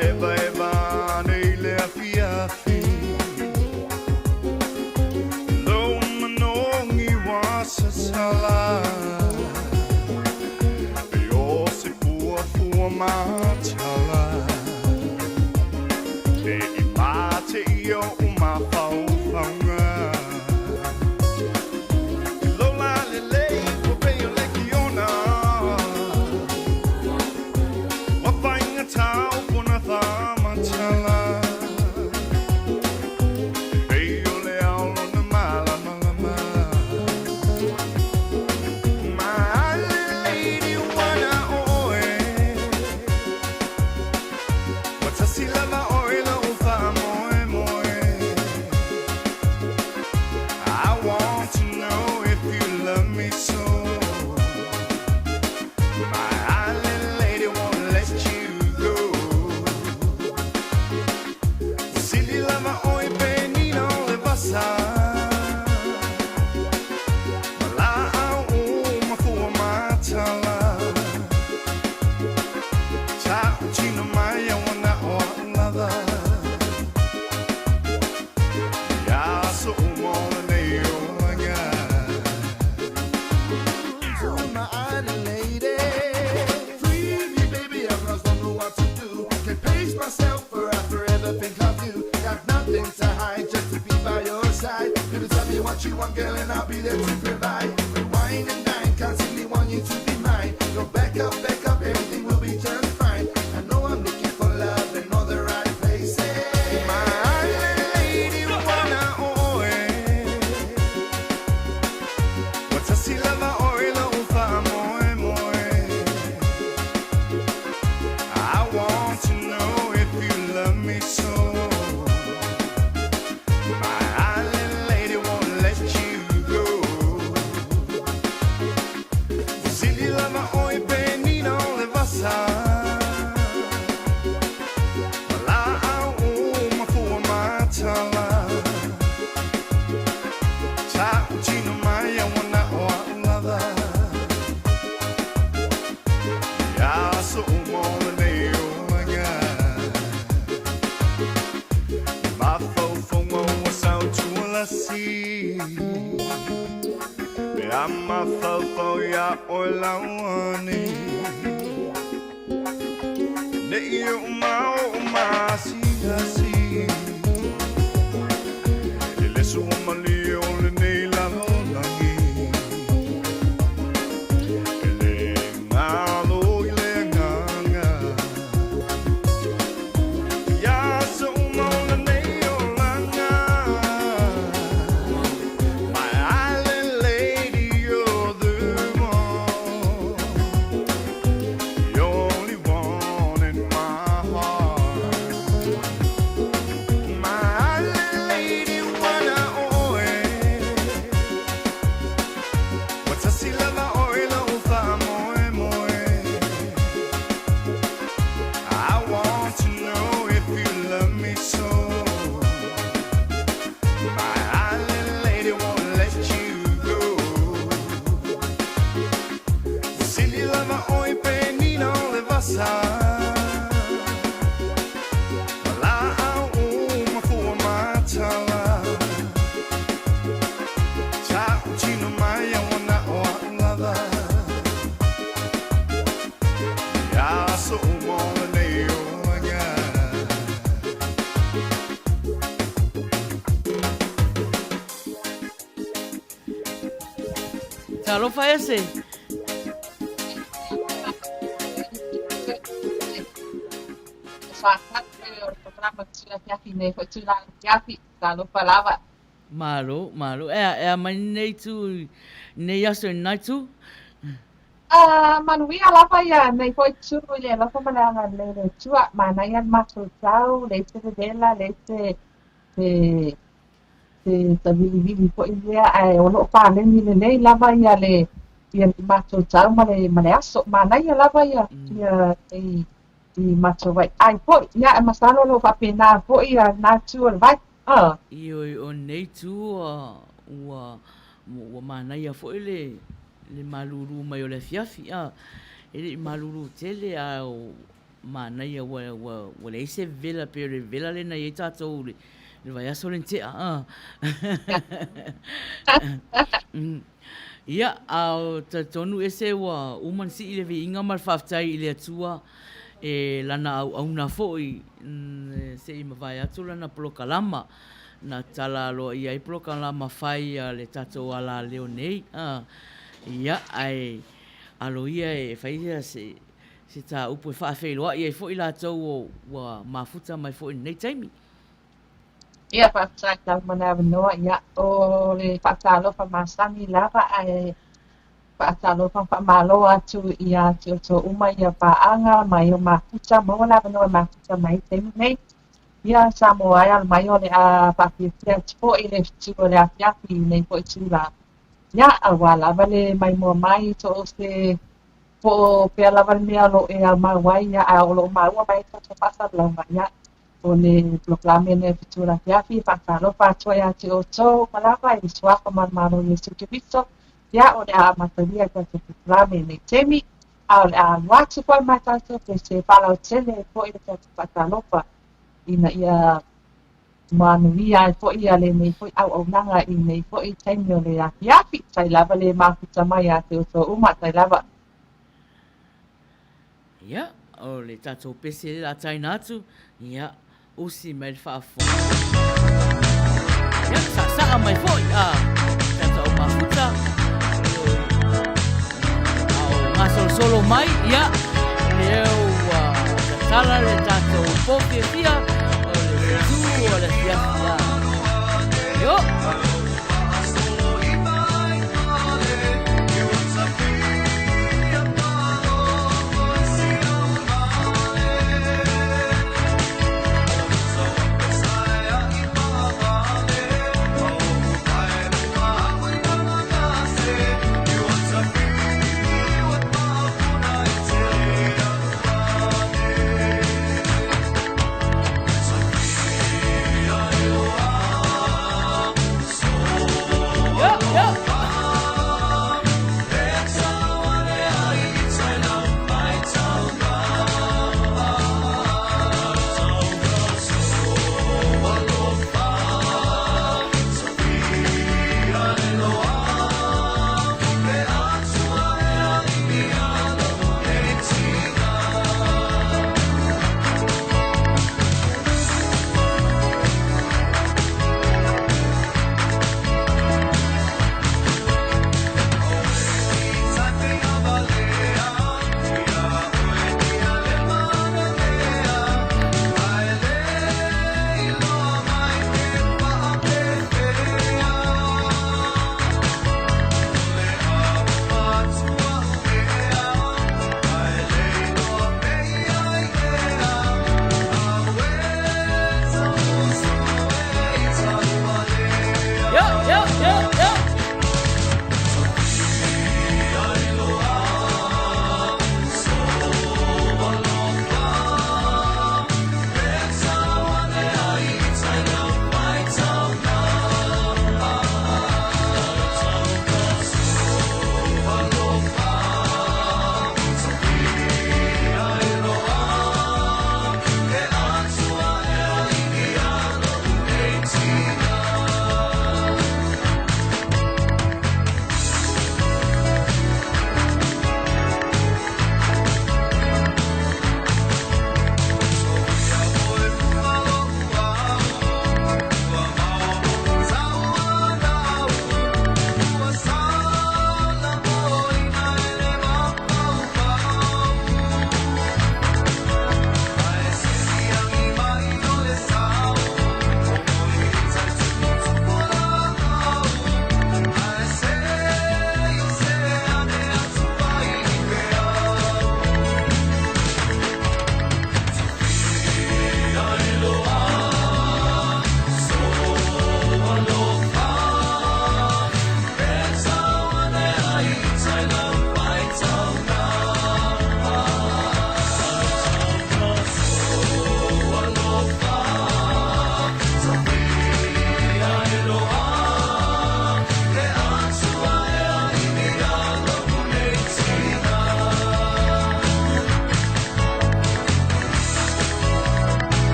eva eva nei le afiafi lo manongi wasa sala yo se fu matala te imate io uma fau fanga lola le le ko pe yo le kiona wa fainga tau pona fa matala pe yo le ao na mala mala mala my lady wanna oe what's a silava oil o fa moe moe I want to know if you love me so my island lady won't let you go silly lava oi benino le basa la au ma fu matala cha chino mai wana o lava ya so mo ne o nga my island lady free me baby I just don't know what to do can't pace myself for I forever think of you got nothing to hide just to be by your side you tell me what you want girl and I'll be there to provide wine and dine constantly want you to be mine go back up everything will be just fine I know I'm looking for love in all the right places my island lady wanna oe what's a silava oil o fa moe moe I want to know if you love me so my island lady won't let you go silly lava oi benino le basa la au ma fu matala cha chino mai wana o lava ya so mo ne o nga ma fo mo was out to la sea be ama fo ya o la wani ne yo ma si si le so ma li o le ne la la ngi le malo le nganga ya so mo le ne o la nga my island lady you're the one you're only one in my heart my island lady wanna oe what's a silava oil o fa moe moe I want to know if you love me so my island lady won't let you go silly lava oi benino le basa la au ma fu matala cha chino mai wana o lava ya so mo ne o nga Talo fa ese. Whānau o programa tua tiafi nei whai tūna tiafi tāno palawa. Malo. E mai nei tu nei aso nai tu. Manuia lava ia nei whai tū le lava mananga le le tua mana ia mato tau le te dela le te tawili po ia ai o lo pāne ni le nei lava ia le ia mato tau mane aso mana ia lava ia ia i mato vai ai po ia e masano lo papena po ia na tu vai Io o nei tu ua mana ia fo le maluru mai o le fiafi ele maluru tele a mana ia wa le se vela pere vela le na ia tatou le vai aso le te a. Ia au ta tonu ese wa uman si ile vi inga mal faftai ile atua e lana au na foi se ima vai atu lana plokalama na tala lo ia i plokalama fai le tatou ala leo nei. Ia ai alo ia e fai se ta upo fa fe lo ia foi la tau wa mafuta mai foi nei taimi. Ia whakataka mana wanoa ia o le whakatalo whamasangi lava ai whakatalo whamalo atu ia te o tō uma ia paanga mai o makuta maua la wanoa makuta mai temu nei. Ia sa moa ai al mai o le a whakipia tupo i le fitu o le afiapi nei po i tūla. Ia a wala wale mai mua mai to o se po pia lava mea lo e al mawai ia a o lo maua mai to pasa lava ia. O le proklame ne fitura fiafi whakaro whātua ia te o tō malapa i suaka marmaro Yesu Kiristo ia o le a mataria ka te proklame ne temi a o le a watu koe matato pe se palau tele po i te whakalopa ina ia manuia po ia le nei po au au nanga i nei po i temi o le a fiafi tai lava le makuta mai a te o tō uma tai lava. Ia o le tatou pese la taina atu ia usi mai le whaafo. Ia sa mai foi tatou mafuta au ngā solo mai ia leo tatala le tatou poke fia o le tu o le fia fia. Yo!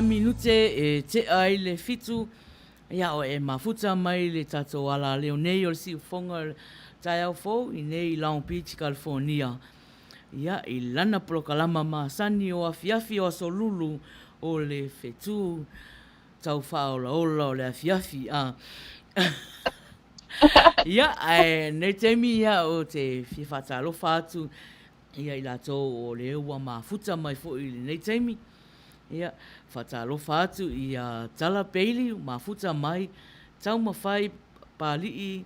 minute e te ai le fitu. Ia o e mafuta mai le tato ala leo nei o le si ufonga tai au fou i nei Long Beach, California. Ia i lana prokalama masani o afiafi o asolulu o le fetu tau whaola ola o le afiafi. Ia nei teimi ia o te whiwhata alofa atu ia i lato o le ua mafuta mai fo i nei teimi. Ia, whatalofa atu i Tala Bailey, mafuta mai, tau mawhai pāli'i,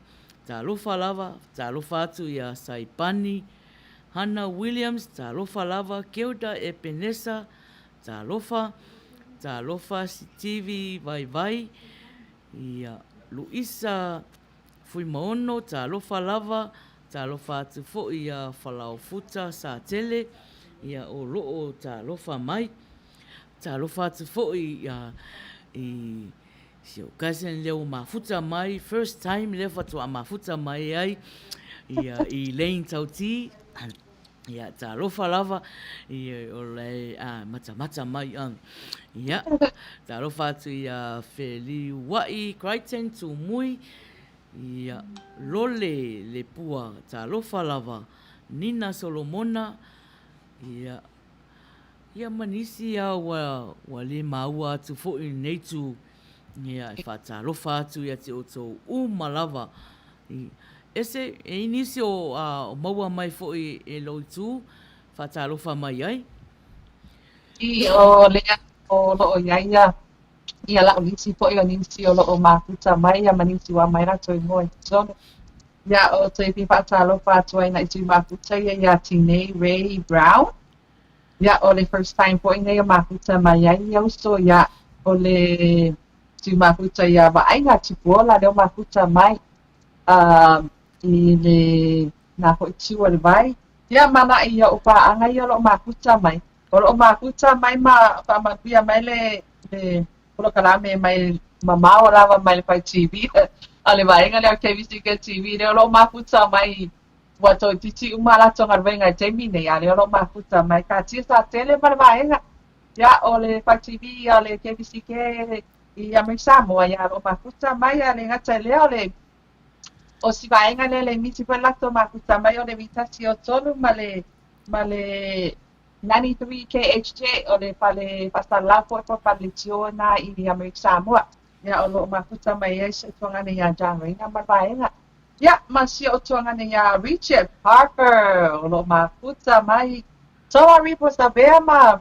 talofa lava, talofa atu i Saipani, Hannah Williams, talofa lava, Kilda Epenesa, talofa Stevie Vai, i Luisa Fuimaono, talofa lava, talofa atu fo i Whalaufuta sa tele, ia o loo talofa mai, talofa atu fo'i i sio cousin leo mafuta mai, first time leo fatua mafuta mai ai i Lane Tauti, ia talofa lava i o le mata mai ia talofa atu i Feli Wai Crichton tu mui ia Lole le pua talofa lava Nina Solomona ia manisi wa le maua atu fo'i nei tu ia i whatalofa atu ia te oto malava. Ese e inisi o maua mai fo'i e loitu whatalofa mai ai? I o lea o loo iaia ia la o nisi fo'i o nisi o loo mafuta mai ia manisi wa mai rato i moe tonu. Ia o te pi whatalofa atu ai na i tui mafuta ia Tinei Ray Brown. Ia o le first time po i nei o mafuta mai ai ia uso ia o le tu mafuta ia wa ai ngā tupuola leo mafuta mai i le nā ho i tua le vai. Ia mana ia o paanga ia lo mafuta mai. O lo mafuta mai ma whamapia mai le polo kalame mai mamao lava mai le pai TV. A le vaenga leo KBC TV leo lo mafuta mai wato titi umala tonga venga temi nei ale lo mafuta mai ka tisa tele marvaenga ya ole pa TV ale KBC ke i Amerisamo ya lo mafuta mai ale ngata leo le o si vaenga le miti pa lato mafuta mai ole vitasi o tonu male 93 KHJ ole pale pasta la po pale tiona i Amerisamo ya lo mafuta mai e se tonga nei ya janga marvaenga. Ya, masih otuangan ya Richard Parker, lo mafuta mai. Toa ripo sa bema,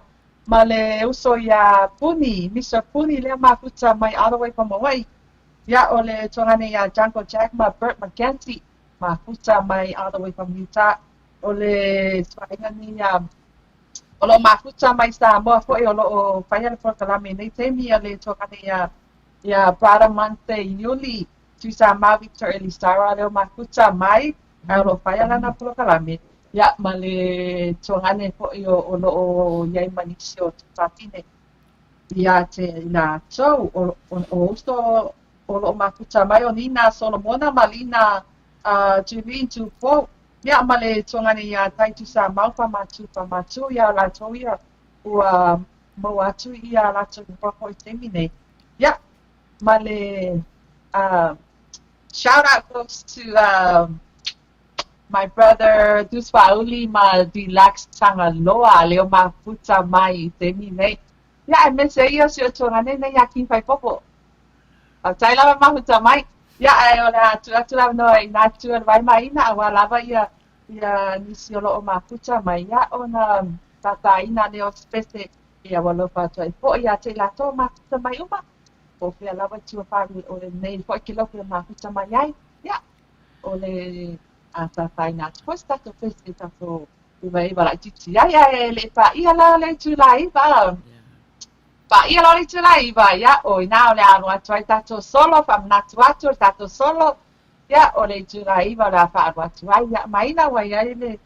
male uso ya Puni, Mr. Puni le mafuta mai all the way from Hawaii. Ya, ole tuangan ya Janko Jack ma Bert McKenzie, mafuta mai all the way from Utah. Ole tuangan ya, olo mafuta mai sa mo foi olo fire for kalame nei temi ale tuangan ya Bradamante Yuli. Tusa ma Victor Elisara leo mafuta mai alo faya lana polo kalame ya male tongane po o lo yai manisio tatine ya te na so o usto o lo mafuta mai o Nina Solomona malina Jivin tu po ya male tongane ya tai tusa mau pa matu ya la toia o mo atu ya la to po temine ya male shout out goes to my brother Duspauli ma Dilax Tangaloa leo mafuta mai temi nei. Ya I miss yo si otongane nei yakin fai popo. Tai lava mafuta mai. Ya ai ola tu no na tu vai mai na wala va ya nisi o mafuta mai ya ona tata ina leo spese ya walo fa tu po ya te la to mafuta mai uma. O fia lava tua whāri o le nei fo ki loku le mafuta mai ai. Ia, o le ata whai nā tuas tato pese tato iwa la titi. Ai, le pa ia la le tu la iwa. Pa ia la le tu la iwa, ia, o ina o le anu atu ai tato solo, wham natu atu tato solo. Ia, o le tu la iwa la wha atu ai, ia, maina wai ai le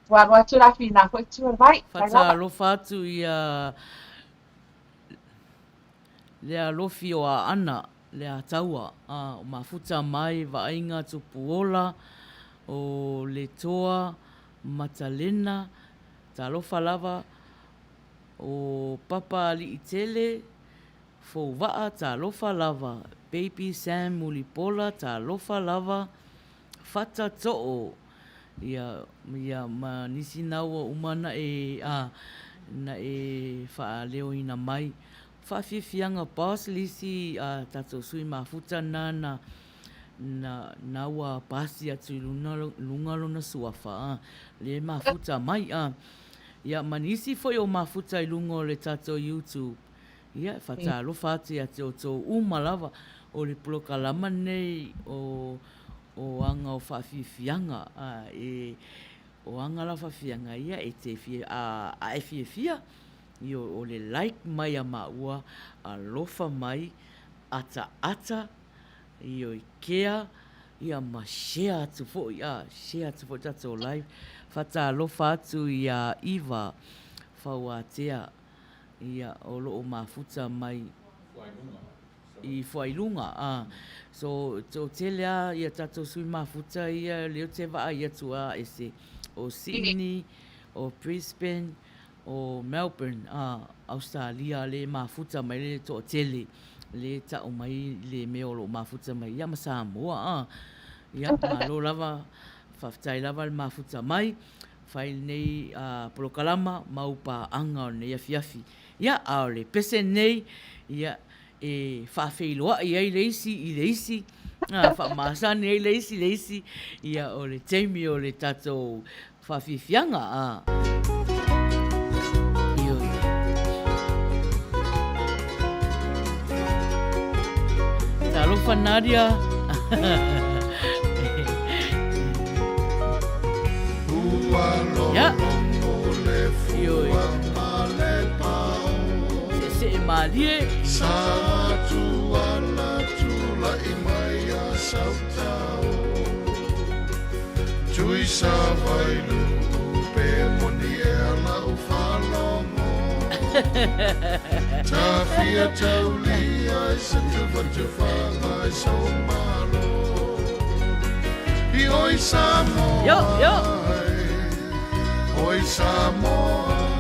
wha atu la whina koe tu vai. Whata alofa atu ia lea lofi o a ana, lea taua, o mafuta mai, vainga tupuola, o le toa, matalena, talofa lava, o papa li itele, Fowaa talofa lava. Baby Sam Mulipola talofa lava. Fata to'o. Ia ma nisi naua umana na whaaleo ina mai. Whawhiwhianga boss lisi tato sui mafuta na naua pasi atu i lungalona suafa. Le mafuta mai ia manisi foi o mafuta i lungo le tato YouTube. Ia whatalofa atu atu o tō umalava o le plokalama nei o anga o whawhiwhianga o anga la whawhianga ia te fia i o le like mai a maua a lofa mai ata i o ikea ia ma share atu fo share atu fo tato live whatalofa atu i a Iva whauatea ia o loo mafuta mai i Whailunga. So telea ia tato sui mafuta ia leo te waa ia tua ese o Sydney, o Brisbane, o Melbourne, Australia le mafuta mai le to tele le tau mai le meo lo mafuta mai ia ma Samoa. Ia malo lava whaftai lava le mafuta mai whai nei polokalama maupa anga o nei afiafi. Ia ao le pese nei ia whawhiloa i ei leisi whamasani ei leisi ia o le teimi o le tato whawhiwhianga Talofa Nadia Malie Satu ala tula imaya sautau Tui savailu pe moni ela ufalongo Tafia tauli ai satuvatuwanga somalo Oi Samoa Oi Samoa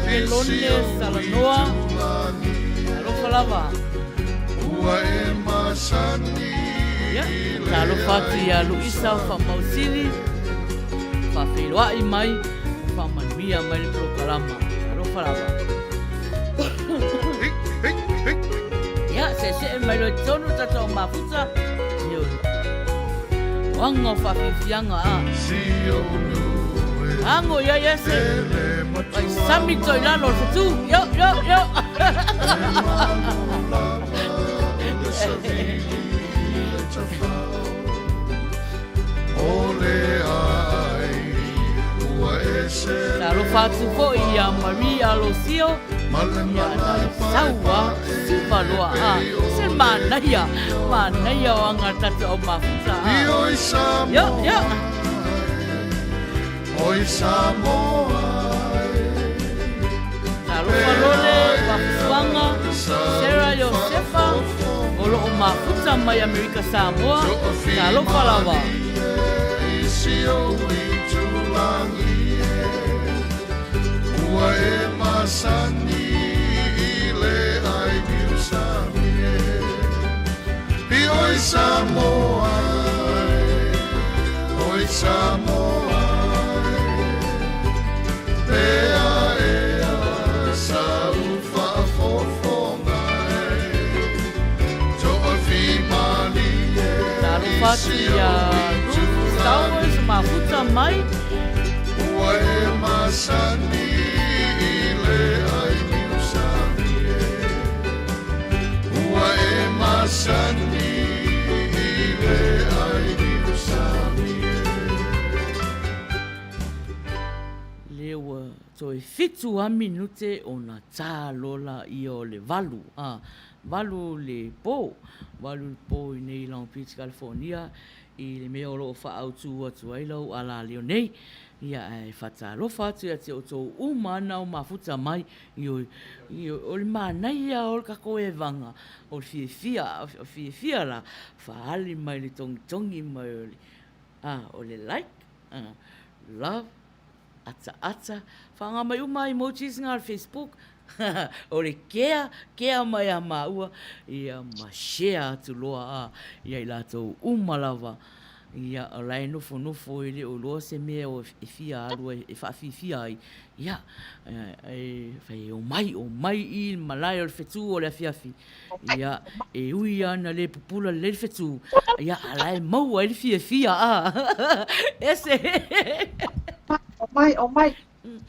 Pelone Salanoa Talofa lava Ua e masani Talofa tia Luisa Whamausili Whawhiloa i mai Whamanmia mai le prokalama Talofa lava Ia se mai lo tonu tato mafuta Wanga whawhiwhianga Ango ia se Ai sami toi lalo tu yo Talo fatu fo ia Maria Lucio sawa sivaloa se manaya wanga tato o mafuta yo Oi Samoa Talofa Wanga Sarah Josefa Olo o mafuta mai Amerika Samoa Talofa lava Isio witulangi Ua e masani ile ai biusami Oi Samoa Oi Samoa Fatia Star Wars mafuta mai Ua e masani ile ai biusami Ua e masani ile ai biusami Lewa toi fitu a minute o na tā lola i o le valu le po i nei Long Beach, California i le mea o loo whaautu atu ai lau ala leo nei. Ia e whatalofa atu ia te o tō umana o mafuta mai i o le mānai ia o le kako e vanga o le fia la whaali mai le tongi mai o le like, love, ata, whanga mai uma emojis ngā le Facebook, o le kea mai a maua, ia ma share atu loa ia i lātou umalawa, ia o lai nofo i le o loa se mea o e fia alua, e whaafifia ai, ia, whai o mai i malai o le whetu o le afiafi, ia, e ui ana le pupula le whetu, ia, alai maua i le fia, ese. O mai.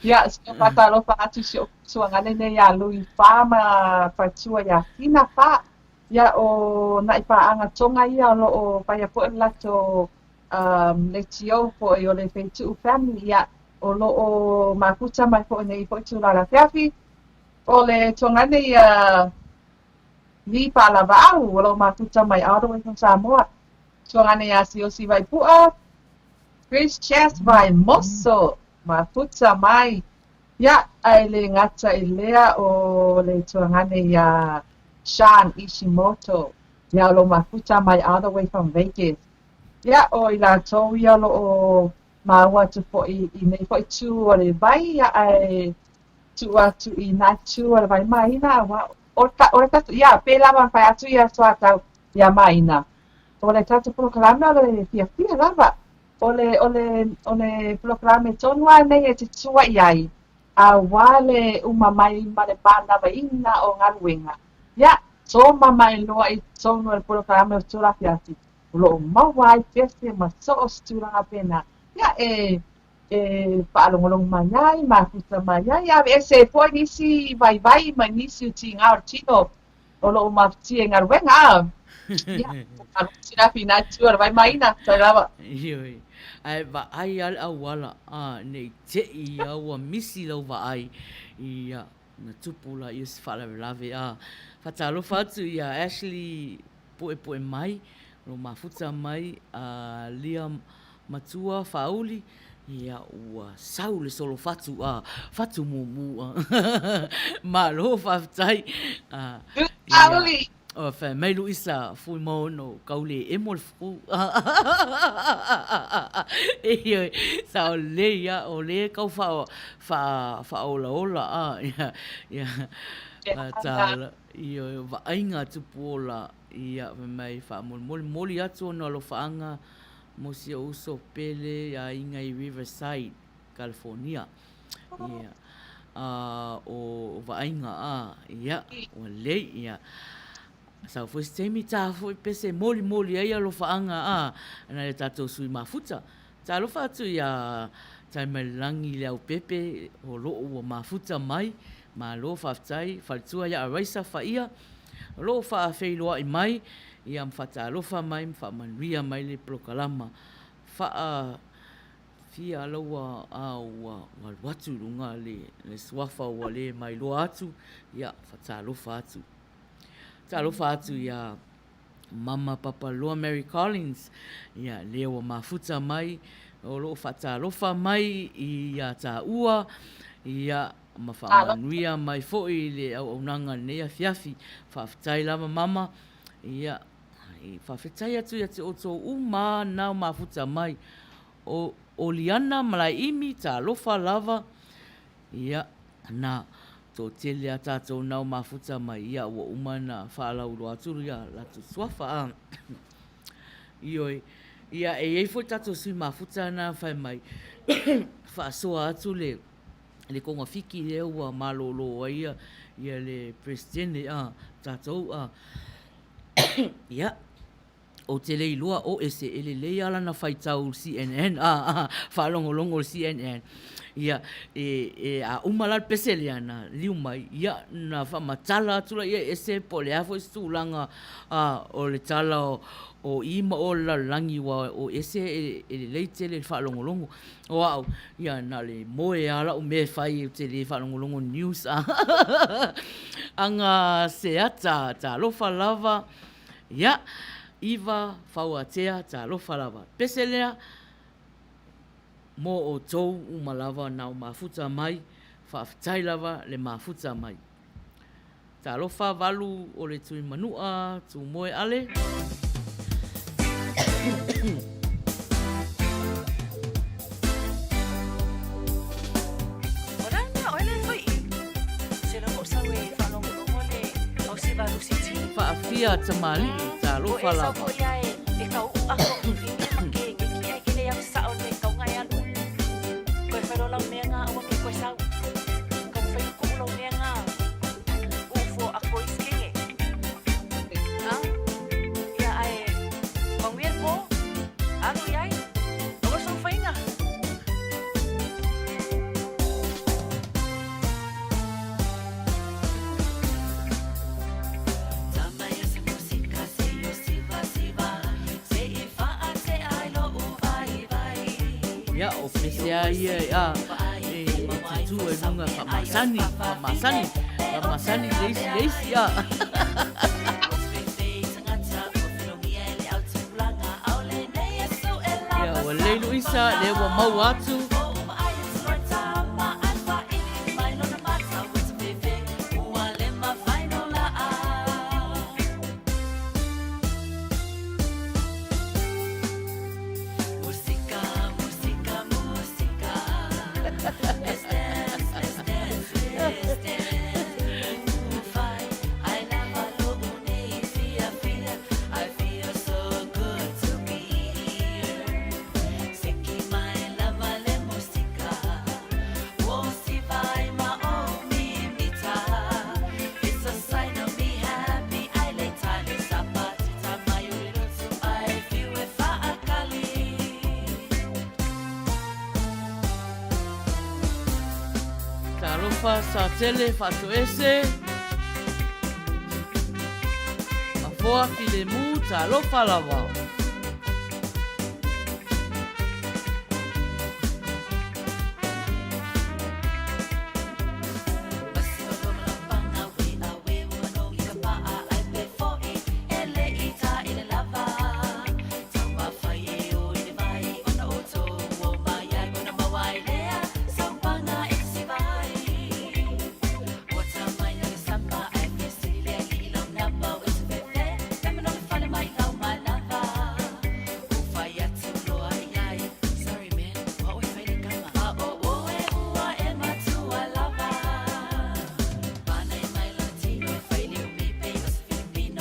Ia, sio whatalofa atu si o suangane nei a lui whama whaitua ia kina wha. Ia o nai whaanga tonga ia o loo pai a poe lato le tio po i o le whetu family ia o loo makuta mai po nei po tu la whiawhi. O le tongane ia ni pālawa au o loo makuta mai aoro i Samoa. Tongane ia si o si vai pua. Chris Chess vai moso. Mafuta mai. Ia, ai le ngata i lea o le tuangane ia Sean Ishimoto. Ia lo mafuta mai all the way from Vegas. Ia, o i la tau ia lo o maua tu po i nei po i tu o le vai. Ia, ai tu atu i nai tu o le vai maina. O le tatu, ia, pe lava whai atu ia soa tau ia maina. O le tatu po kalame o le fia lava. O le programe tonua nei e te tua iai. A wale umamai ma le pāna waina o ngaruenga. Ia, so mamai loa i tonu le programe o tura fiati. Lo mawai fese ma so o sturanga pena. Ia paalongolong manyai, makuta manyai. Ia, ese po nisi vai ma nisi uti ngā o tino. O lo mafti e ngaruenga. Ia, sina pina tua vai maina. Tarawa. Ioi. Ai va ai al awala nei te I aua misi lau va ai ia na tupula I se fala lave fatalo fatu ia Ashley poe mai no mafuta mai lia matua fauli ia ua saule solo fatu mumu malo fatai Fauli o fa mai Luisa fui mo no kaule e mo fu e sa le ya o le kau fa ola ya ta io va ainga tu pola ia mai fa moli atu no lo faanga mo si uso pele ya inga I Riverside California ia o va ainga ia o le ia sa foi temi ta foi pese moli ai lo faanga na le tato sui mafuta ta lo fatu ya tai melangi le au pepe o lo o mafuta mai ma lo fatai faltua ya raisa faia lo fa feilo I mai ia mfata lo fa mai fa manria mai le prokalama fa fia lo wa watu lunga le swafa wale mai lo atu ia fata lo fatu Talofa atu ia Mama Papa Loa Mary Collins ia leo mafuta mai o lo fatalofa mai ia ta ua ia mafamanuia mai foi le au nanga nei fiafi faafetai lava mama ia faafetai atu ia te oto uma na mafuta mai o liana malaimi talofa lava ia na to tele a tātou nau mafuta mai ia ua umana whaalau roa turu ia latu swafa ioi ia ei foi tātou sui mafuta na whai mai whaasoa atu le konga fiki le ua malolo ia le presidente tātou ia o te lei loa o ese ele lei ala na whaitau CNN whaalongolongo CNN ia a umalal pesele ana liu mai ia na whamatala atula ia ese po le afo istulanga o le tala o ima o la langi wa o ese ele lei tele whaalongolongo o au ia na le moe ala o me whai te le whaalongolongo news anga se ata ta lofa lava ia iwa whauatea talofa lava. Pese lea, mo o tou umalawa na o mafuta mai, whaafitai lava le mafuta mai. Talofa walu o le tui manua, tu moe ale. Whaafia tamali, talofa lava. Ya o pese ia ya tu e nunga pamasani leisi ya. Ya o leilu isa le wa mau atu. Talofa sa tele fatu ese. Afoa filemu talofa lava.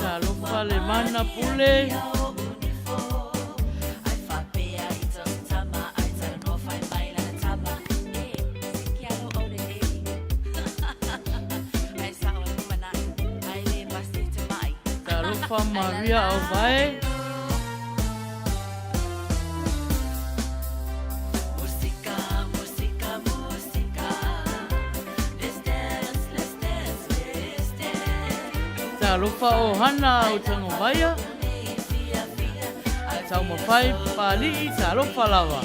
Talofa le mana pule. Talofa Maria Alvae. Talofa o hana o tango vaya. Tau mawhai pali talofa lava.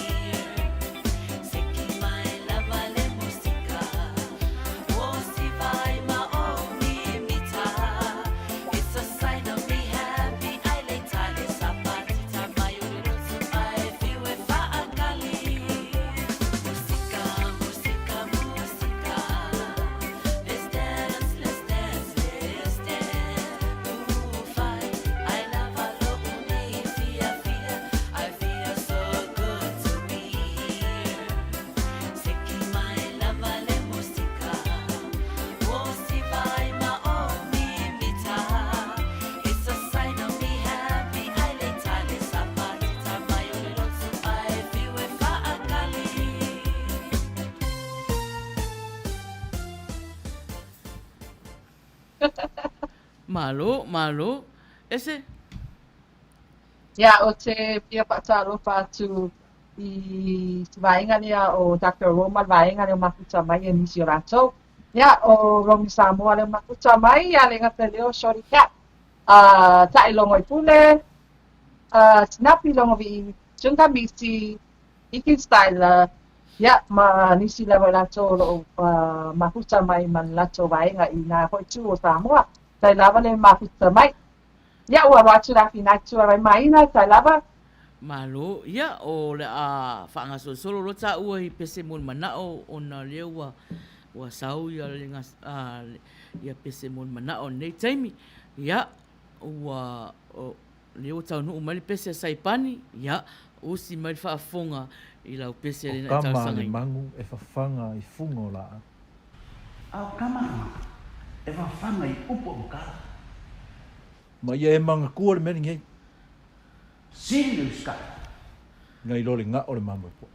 Malo, ese? Ya, o te pia patalofa atu I vaenga lea o Dr. Roma vaenga lea makuta mai e nisi o rātou. Ya, o Romi Samoa lea makuta mai, a le ngata leo shori cat. Tae longo I pule, sinapi longo vi chunga misi, ikin style, ya, ma nisi lewa rātou lo makuta mai man rātou vaenga I nā hoi tu o Samoa. Tai lava le makuta mai. Ia ua roa atu rafi nai tua rai mai na tai lava. Malo, ia o le a whaangasolo lo ta ua i pese mon manao o na lea ua sau ia le ngas ia pese mon manao nei taimi. Ia ua leo tau nuu mai le pese saipani, ia usi mai le whaafonga i lau pese le na tau sangai. O kama le mangu e whawhanga i fungo la. Au kama e whawhanga i upo o kala. Ma ia e manga kua le meni ngei. Sini uska. Ngai lo le ngā o le mamu po.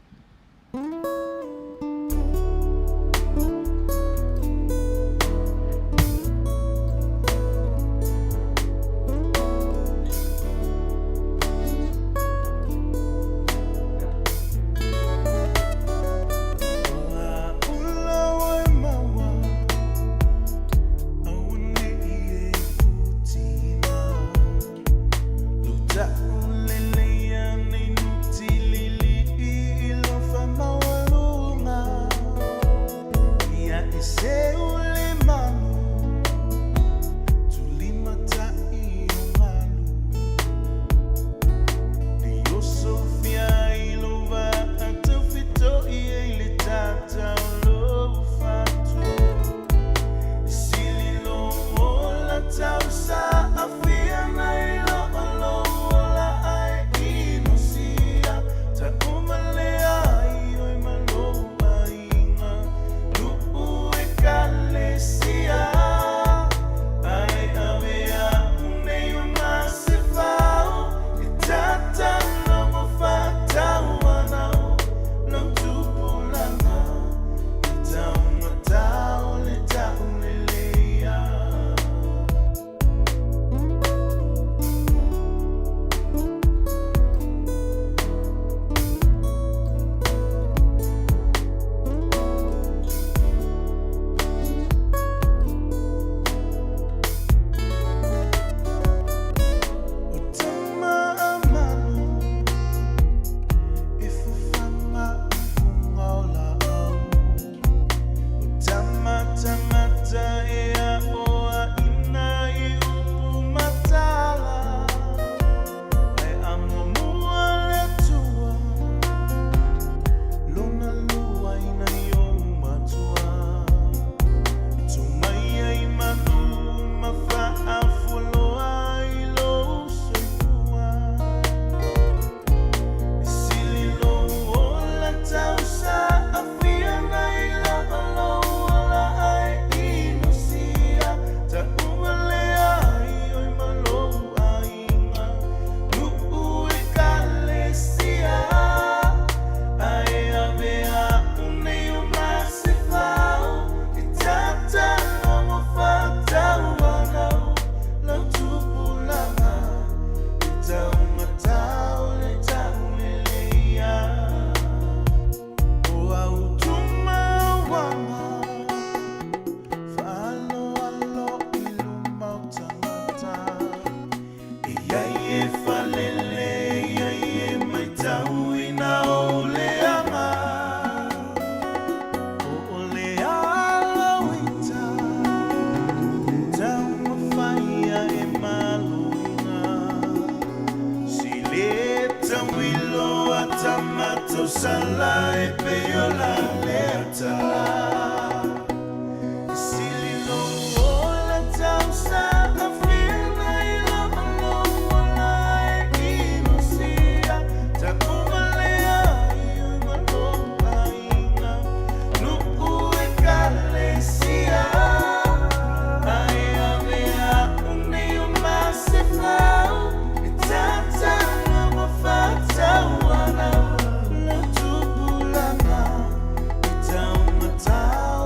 Tao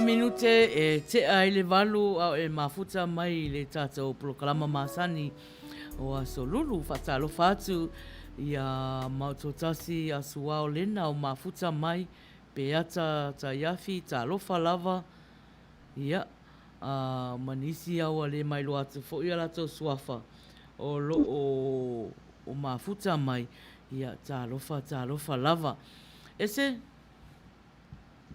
minute e te ai le walu au e mafuta mai le tātou proklama masani o a solulu whatalo whatu i a mautotasi a suao lena o mafuta mai pe ata ta yafi ta lofa lava ia a manisi au le mai lo atu fo ia lato suafa o lo o mafuta mai ia ta lofa lava ese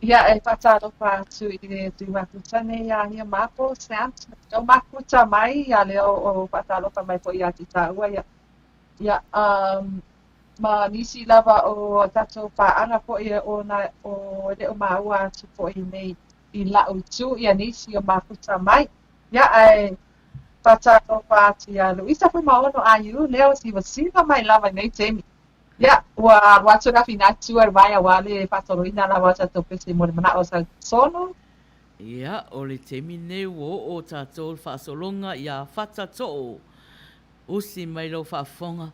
Ia e whataro whātu i le tui makuta nei a hia mapo seant. O makuta mai ia le o whataro wha mai po ia ti tāua ia. Ia ma nisi lava o tatou whaanga po ia o le o maua atu po i nei i lau tu ia nisi o makuta mai. Ia e whataro whātu ia Luisa fu maono a iu leo si wasiva mai lava nei temi. Ya, watu na finatu arvaya wale patoroina la wata topese mo mana o sa sono. Ia, o le temi nei o tātou whaasolonga ia whatato usi mai lo whaafonga.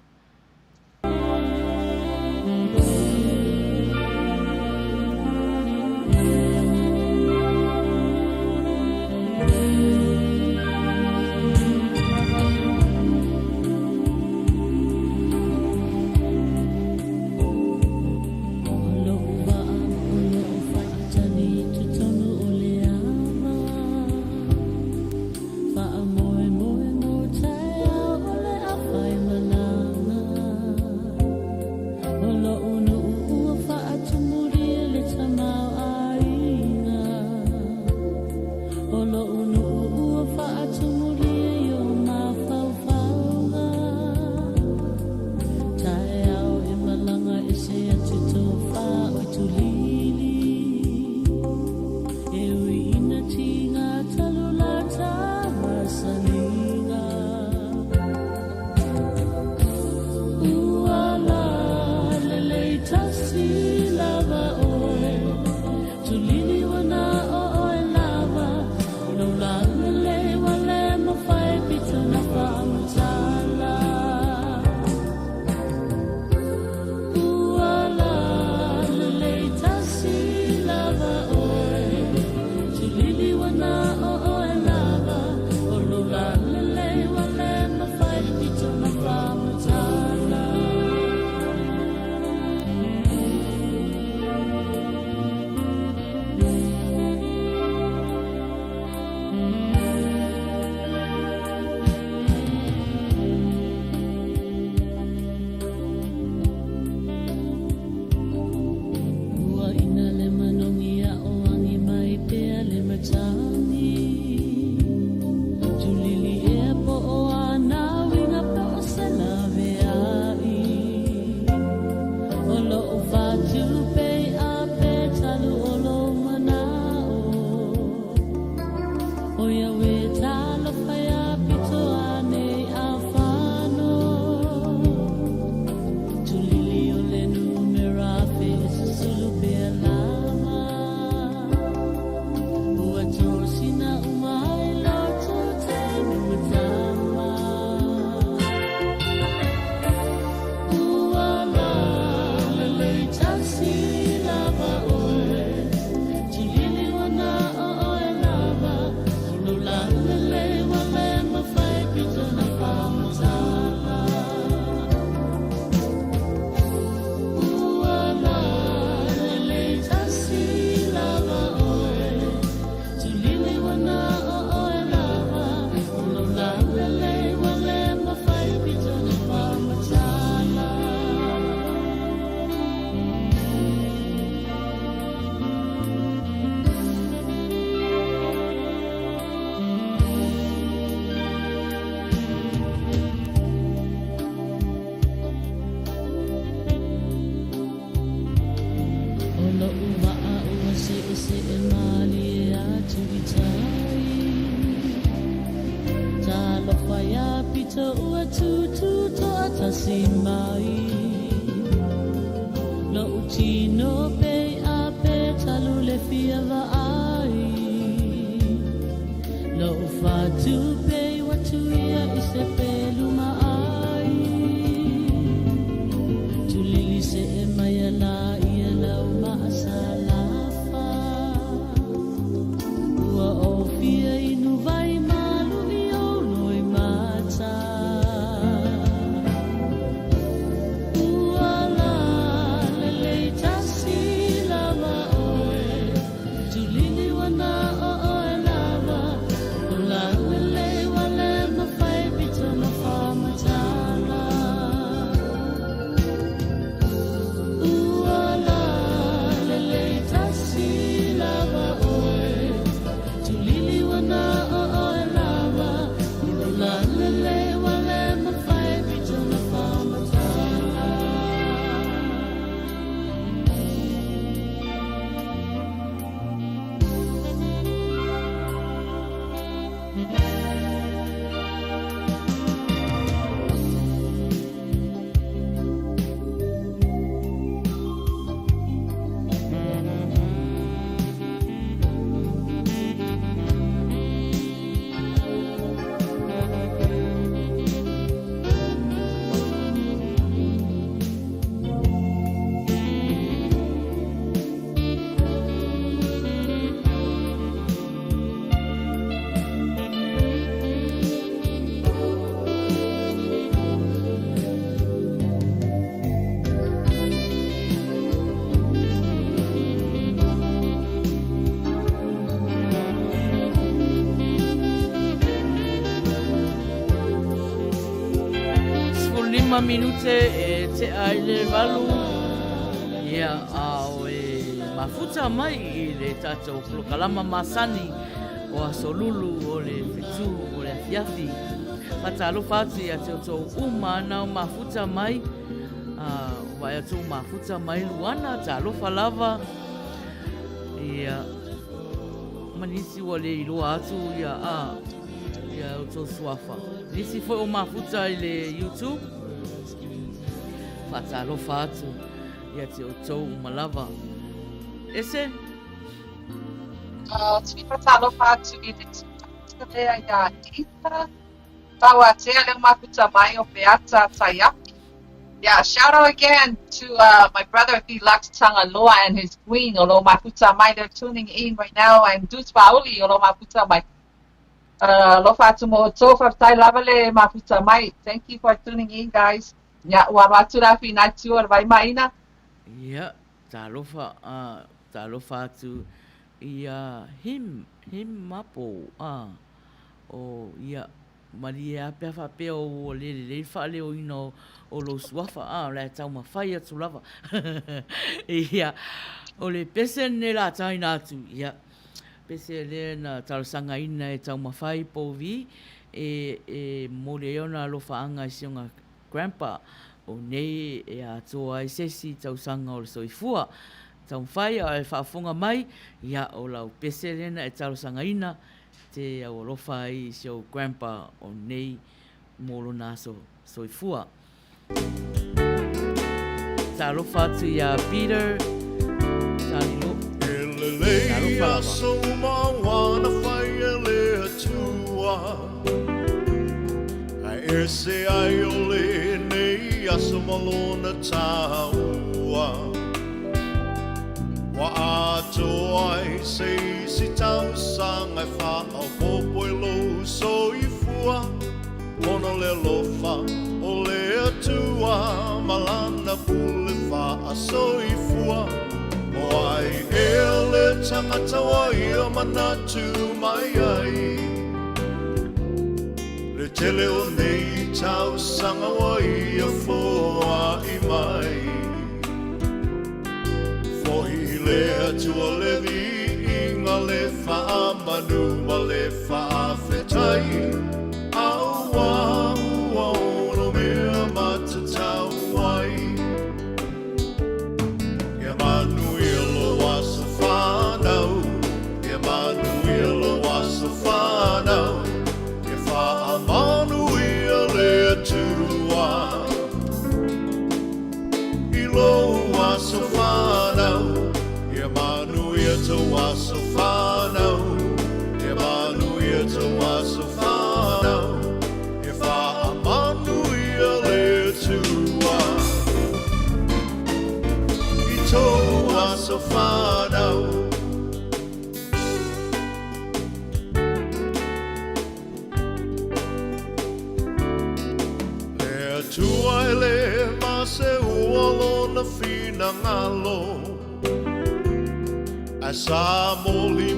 minute e te ai le valu. Ia au e mafuta mai i le tātou polokalama masani o asolulu o le fitu o le afiafi. Patalofa atu ia te otou uma ana o mafuta mai. Vai atu mafuta mai luana, talofa lava. Ia manisi o le iloa atu ia o tō suafa. Nisi foi o mafuta i le YouTube. Whatalofa atu. Ia te o tō malava. Ese? Tui whatalofa atu i le tūtaka lea ia ita. Tau a tea le mafuta mai o peata taiaki. Yeah, shout out again to my brother Felix Tangaloa and his queen, Olo Mafuta Mai. They're tuning in right now. And Dus Pauli, Olo Mafuta Mai. Lofa mo tofa tai lavale Mafuta Mai. Thank you for tuning in, guys. Ya wawatura fi natu or vai maina. Yeah, talofa tu ia him mapo o ia Maria pefa pe o le fa le o ino o lo suafa la tau mawhai atu lava. Ia, o le pese ne la taina atu, ia. Pese le na talasanga ina e tau mawhai po vi, e mo le ona lofa anga i sionga grandpa, o nei e atoa e sesi tau sanga o le soifua. Tau mawhai a e whaafonga mai, ia o lau pese le na e talasanga ina, te au lofa i sio grandpa o nei molo na soifua. Talofa atu ia Peter, talilo. Elelea so mawana whaiele atua. Ai ese ai ole nei aso malona taua. Wa ato ai se si tau sanga wha au popo i lo soifua. Mono le lofa o le atua malana pule wha a soifua. O ai ele tangata wai o manatu mai ai. Le tele o nei tau sanga wai a foa i mai. Fohi le atua le vi inga le wha manu ma le wha whetai. Aua, no mea matatau ai. Ia manuelo waso whanau. Ia manuelo waso whanau. Ia wha manuia le aturua. Ilo waso whanau. Ia manuia to waso whanau. Ia manuia to waso whanau. So whanau. Le atua e le mase ualo na fina ngalo. A sa moli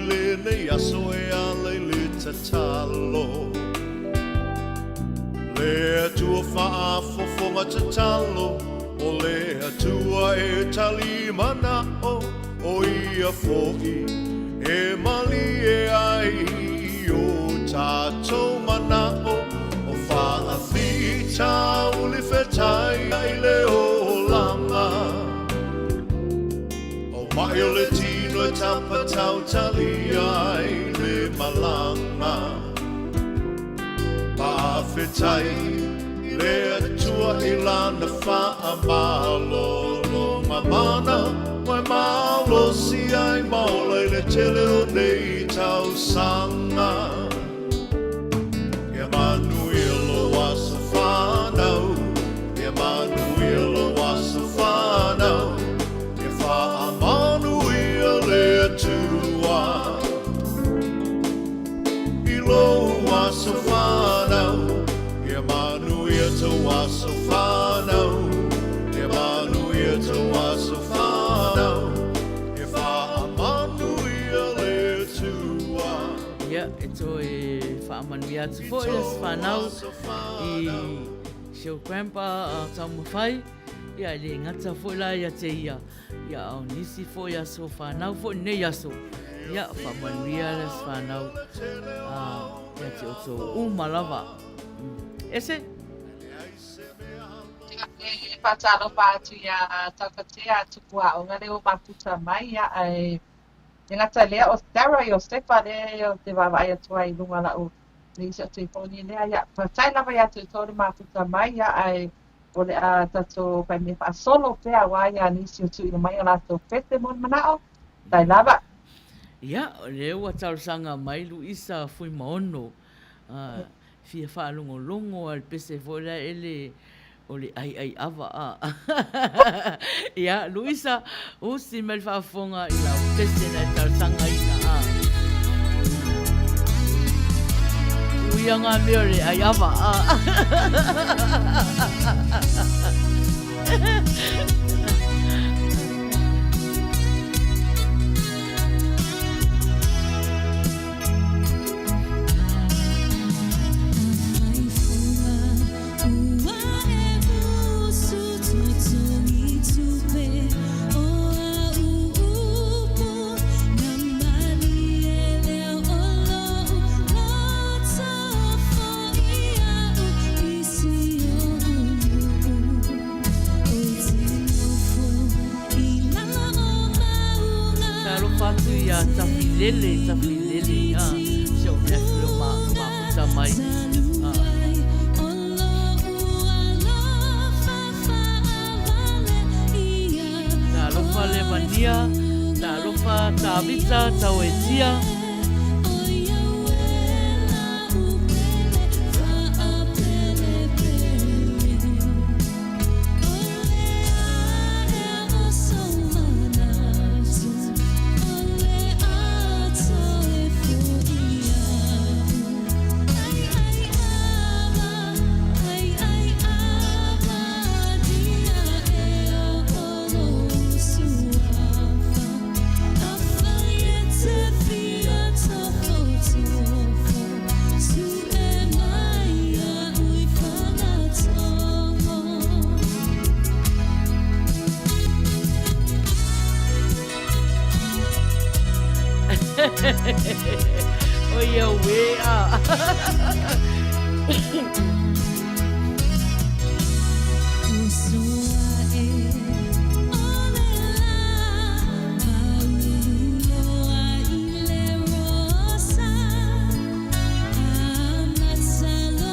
le ne aso e ale le tatalo. Le atua whaafofonga tatalo. O le atua e tali mana o ia fo'i e mali e ai o tātou mana o whaafita o le whetai ai le o langa o mai o le tino e tapatau tali ai le malanga pa'awhetai le atua i lana wha malolo mamana mai malo si ai maula i le tele o nei tau sanga ia manuelo waso whanau ia manuelo waso whanau ia wha manuia le atua i lo waso whanau ia manuia to waso whanau ia manuia to waso whanau ia wha manuia le atua Ia, e to e whaamanuia atu fo i las whanau i Show grandpa tau mawhai. Ia le ngata fo la ia te ia. Ia au nisi fo ia so whanau fo nei aso. Ia whamanuia les whanau. Ia te oto umalawa. Ese? Patalo patu ia takatea tukua o ngare o maputa mai ia ai ngata lea o Sarah o Stefa le o te wawai atua I lunga la o nisi o te poni lea ia patai lava ia te tōre maputa mai ia ai o le a tato pai me wha solo pea wa ia nisi o tu ina mai o lato pete mon manao tai lava. Ia, le ua taurusanga mai Luisa fui maono. Fia whaalongo al pese vola ele o le ai awa a. Ia, Luisa, o si mel whaafonga I lau pese na taurusanga ina a. Uia ngā mea le ai awa a. Tafilele, siya unyakilo maputa mai. Talofa Levania, talofa Tabita, Tawetia. Oh yeah, we are.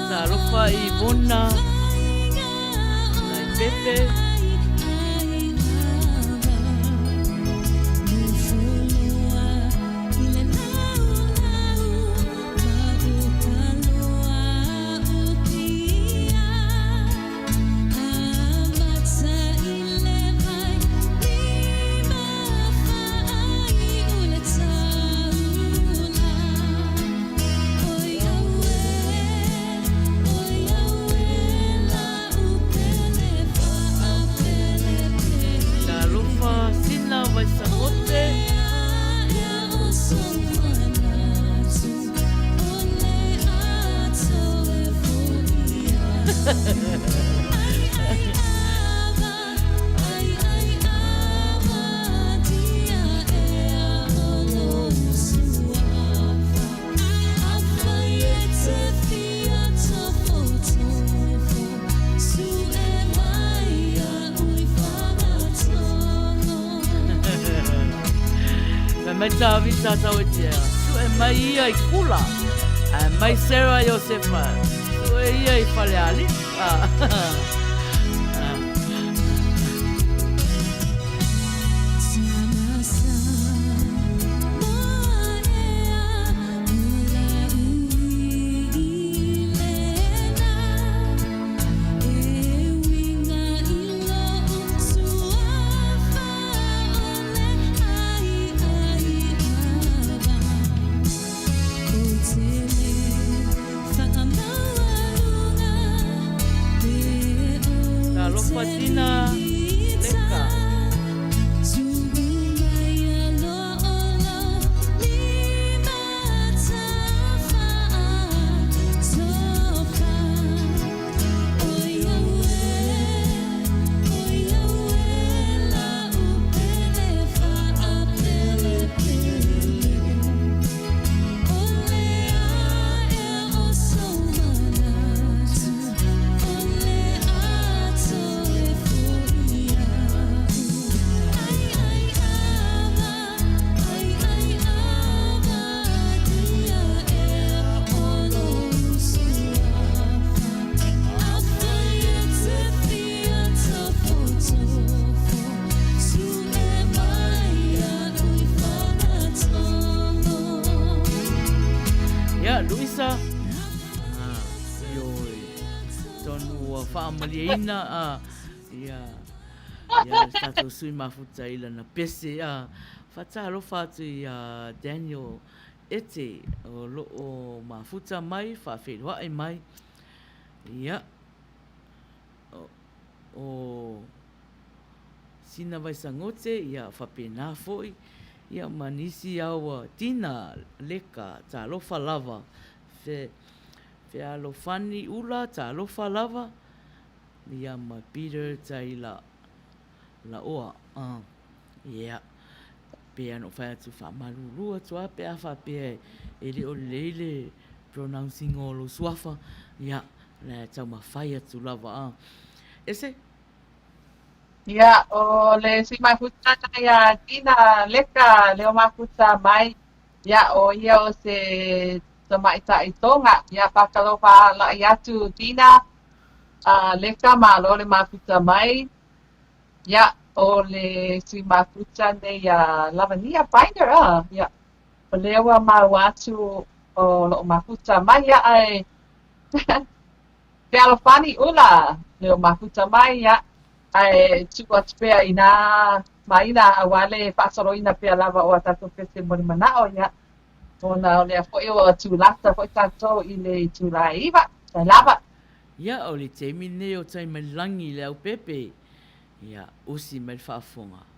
Tarofa Ivona, Pepe. Mai tawita tawetea. Su e mai ia I kula. Mai Sarah Josefa. Su e ia I whaleali. Yeah. Maliaina ia tatou sui mafuta i lana pese whatalofa atu i Daniel Ete o loo mafuta mai whawhiroae mai ia o sina vai sangote ia whapena foi ia manisi aua tina leka talofa lava fe alofani ula talofa lava ia ma Peter tai la oa ia pe ano whai atu whamarurua tua pe a whapea ele o leile pronouncing o lo suafa ia le tau ma whai atu lava ese Ia, o le si mafuta ia tina leka leo mafuta mai. Ia, o ia o se tamaita i tonga. Ia, pakalofa la iatu tina leka malo le mafuta mai. Ia, o le si mafuta ne ia lavania binder. Ia, o lewa mawatu o lo mafuta mai. Ia, ai te alofani ula leo mafuta mai. Ia, ai tua pea ina maina awale pasoroina pea lava o tato pese moni manao ia ona le foi o tulata foi tato i le tulaiva ta lava ia o le temi ne o tai malangi le au pepe ia usi mai whaafonga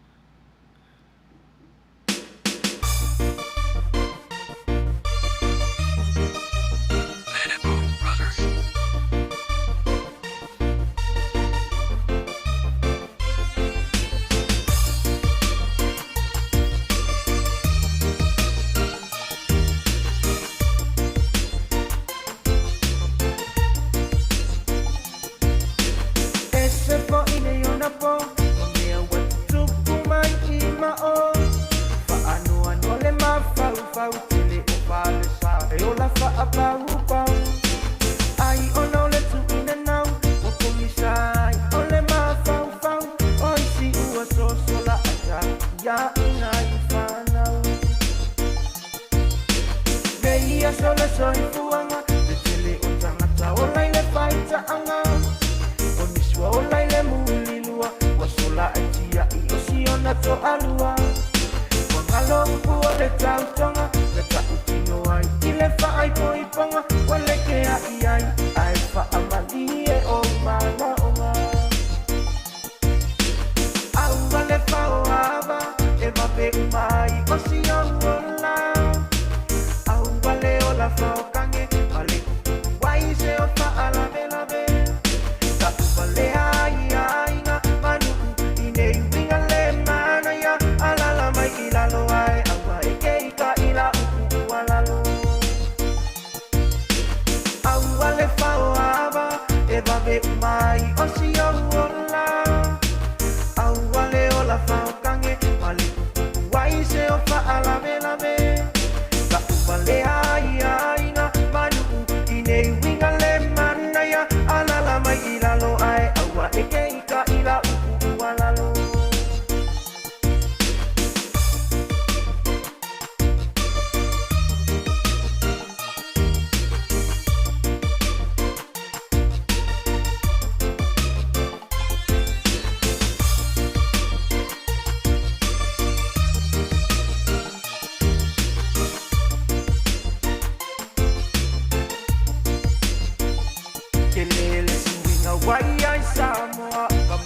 Why is it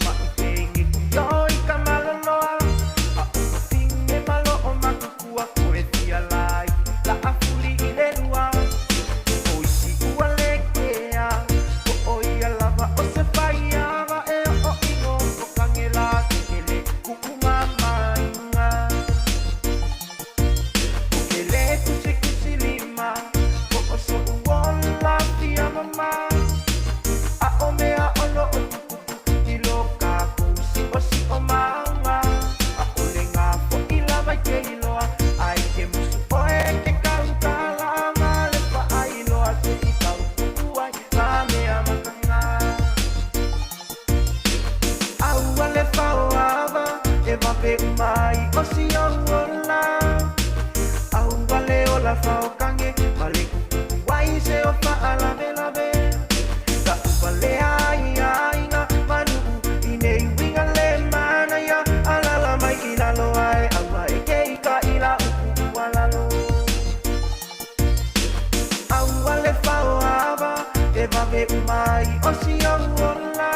o si ola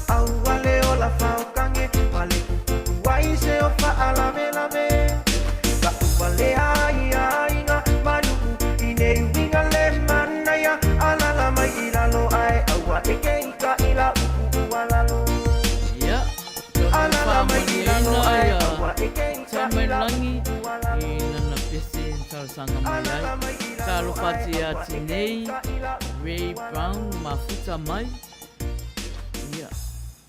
au wale o la whaukange wale wai se o whaalame lame ka wale ai ngā manu i nei winga le manaya alala mai i lalo ai aua e kei ka i la upu walalo Ya. alala mai i lalo ai aua e kei ka i la Langi upu walalo i nana pese talasanga mai ai. Talo pati a tinei, Ray Brown, mafuta mai. Ia,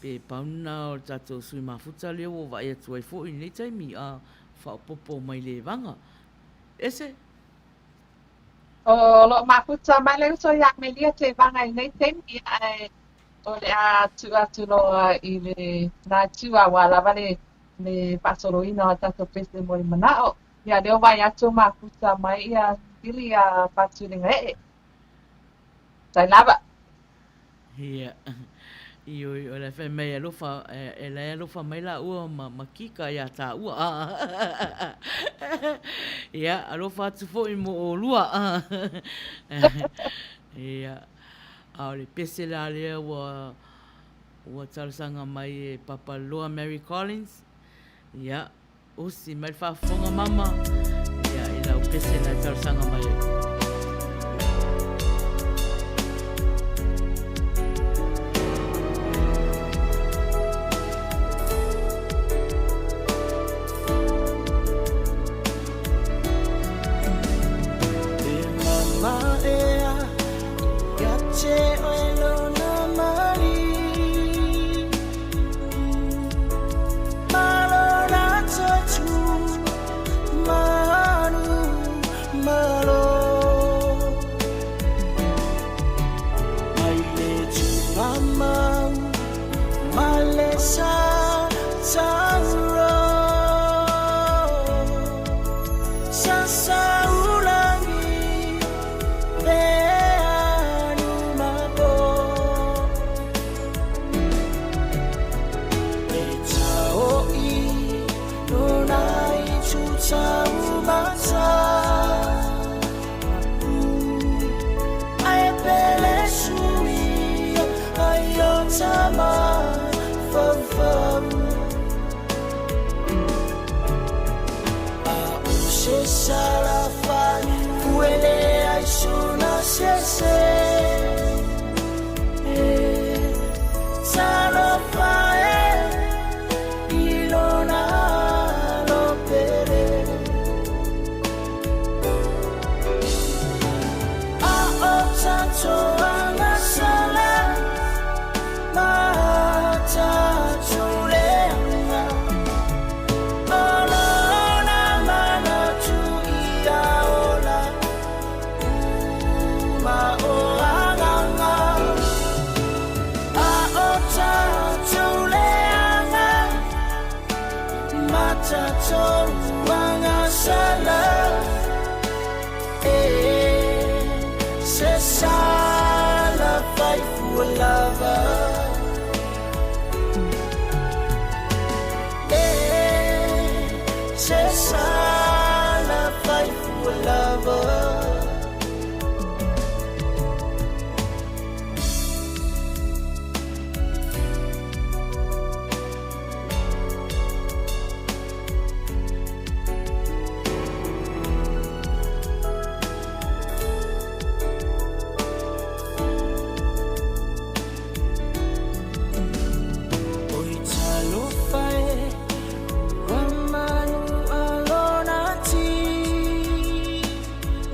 pe pauna o tatou sui mafuta leo o vai atu ai fo i nei taimi a whaopopo mai le vanga. Ese? O lo mafuta mai leo so yak me lia te vanga I nei temi ai o le a tu loa I le nā tua wala vale le pasoroina o tato pese mo I manao. Ia leo vai atu mafuta mai ia ili a patu le ngai. Tai lava. Ia. I o le whai mei alofa, e le alofa mai la ua ma kika ia tā ua. Ia, alofa atu fo I mo o lua. Ia. A le pese la lea ua talasanga mai e Papa Loa Mary Collins. Ia, usi mai whaafonga mama. Ia, I lau pese la talasanga mai e.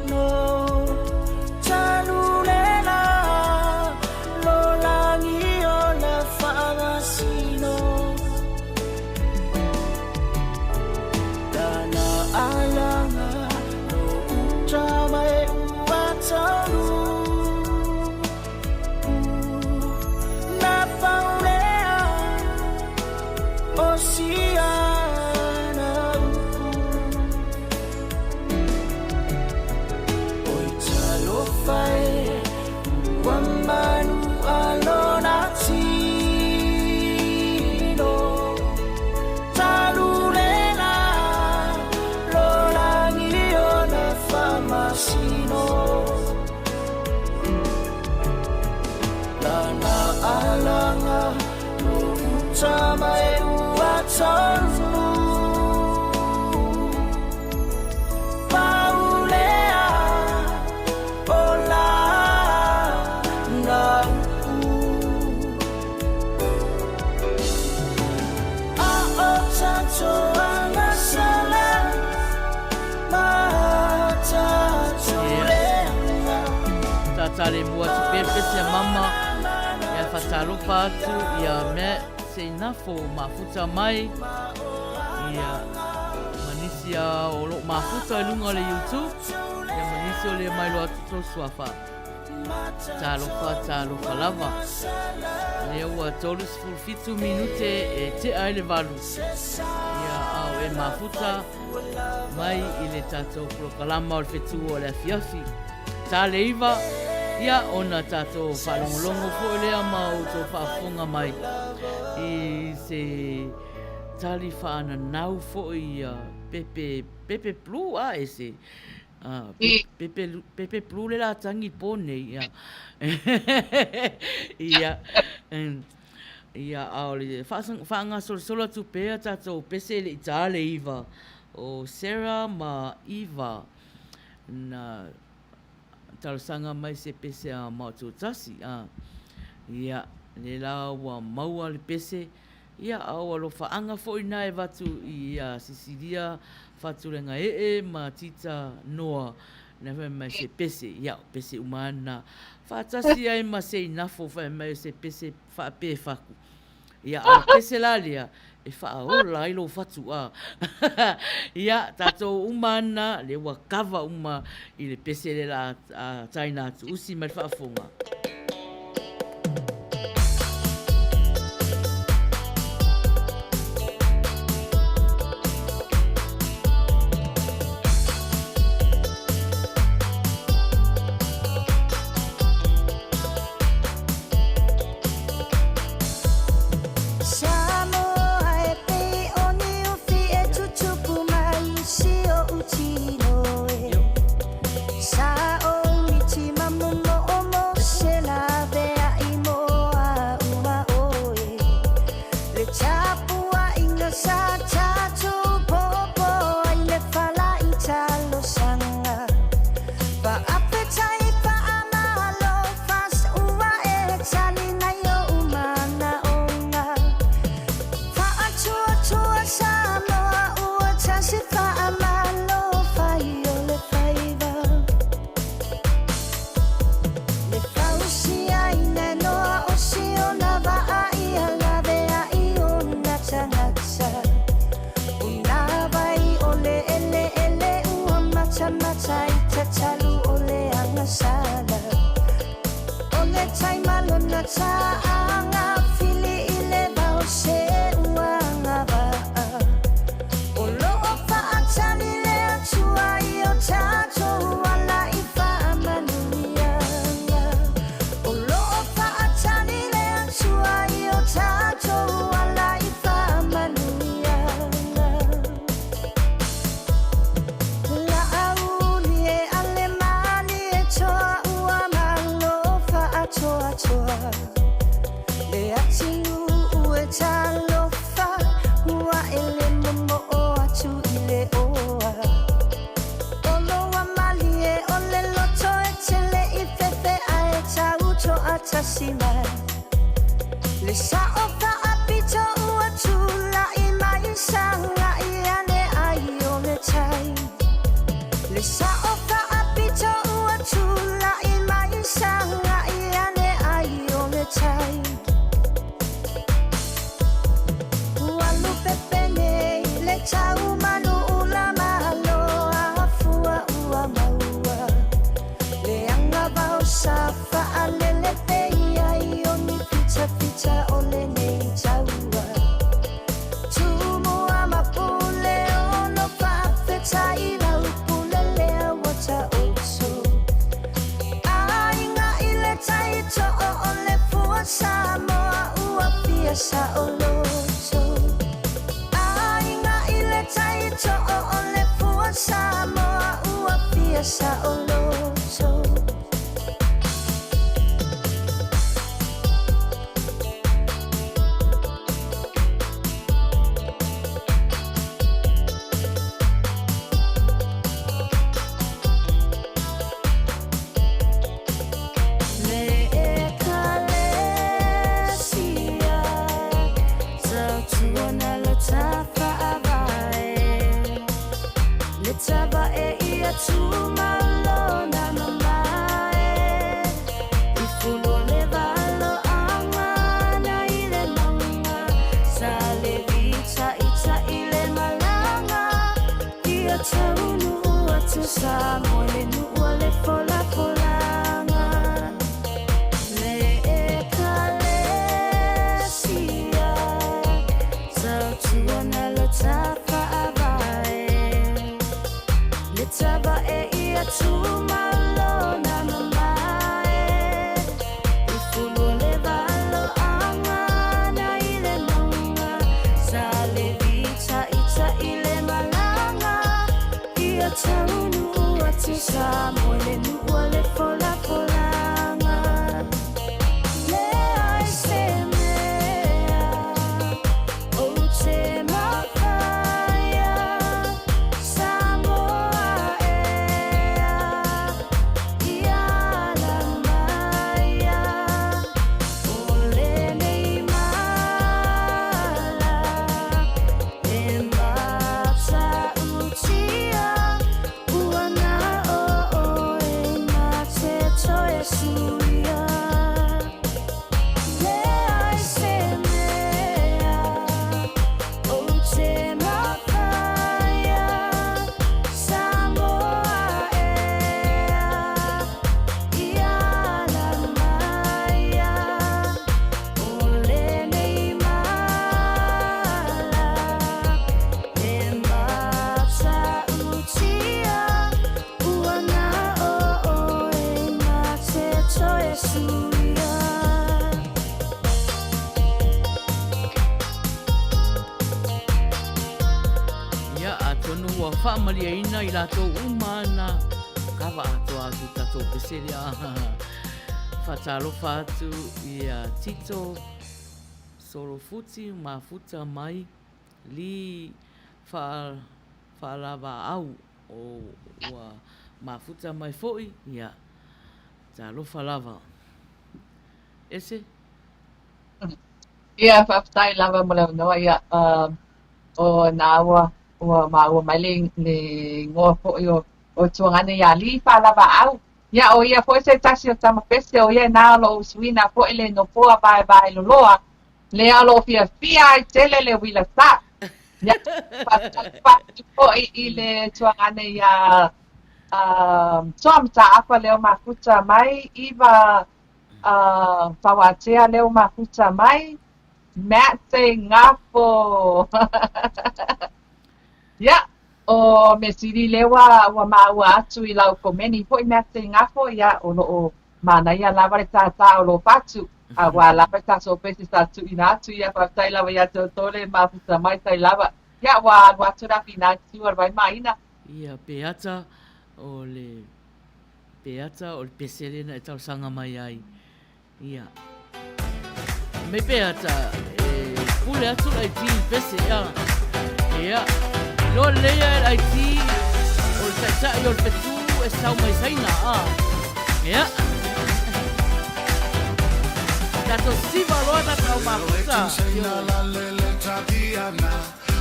no tale mua tu pepe se mama ia fatalo patu ia me se nafo mafuta mai ia manisia o lo mafuta lunga le YouTube ia manisio le mai lo atu suafa talo fa lava le ua tolus fulfitu minute e te aile valu ia au e mafuta mai i le tatou polokalama o le fetu o le afiafi tale iva ia ona tatou whalongolongo fo lea ma o tō whaafonga mai i se tali whaana nau fo i pepe plu a e se pepe plu le la tangi pone ia ia au le whaanga sola tu pea tatou pese le itale iva o Sarah ma Eva na talusanga mai se pese a mautu tasi ia le la wa maua le pese ia au alo whaanga fo ina e watu ia Sicilia whaturenga ma tita noa na whae mai se pese ia pese umana whaatasi ai ma se inafo whae mai se pese whaape whaku ia a pese la lea e whaaola ilo whatu ia tatou umana le wakawa uma i le pese le la taina atu usi mai whaafonga. ia taunu atu sa mo le nua le fola folanga le e kalesia sau tuana lo tafa avae le tava e ia tu malo na mamae ufulu le valo anga na ile nonga sa le vita ita ile malanga ia taunu atu sa mo le nua le fola folanga le ai se mea o te mawhaia Samoa ea ia la maia o le nei mala e mata utia ua na o e na te toe suia le ai se mea o te mawhaia Samoa ea ia la maia o le nei mala e mata utia ua na o e na te toe suia Ia a tonu ua whaamaliaina I lātou umana. Kawa ato atu tatou pesere a whatalofa atu I a tito sorofuti mafuta mai li whaalawa au o ua mafuta mai foi. Ia talofa lava. Ese? Ia whaftai lava mo leo noa ia o nā ua maua mai le ngoa po o tuangane ia li whalava au. Ia o ia po se tasi o tamapese o ia nā lo usuina po ele no poa vai loloa. Le alo fia I tele le wila sa. Ia whaftai po I le tuangane ia tuamta apa leo makuta mai iwa Fawatea leo mafuta mai Mate ngafo Ya o me siri lewa wa maua atu I lau komeni po I mate ngafo ya o loo mana ia lava le tata o lo patu a wa lava taso pesi tatu ina atu ia whaftai lava ia tole mafuta mai tai lava ya wa watu rafi na tu ar vai maina Ia peata o le pesele na e tau sanga mai ai. Ia. Me peata pule atu ai ti pese ia. Ia. Lo lea ai ti o le tatai o le petu e sau mai saina a. Ia. Tato siva loa na tau mafuta.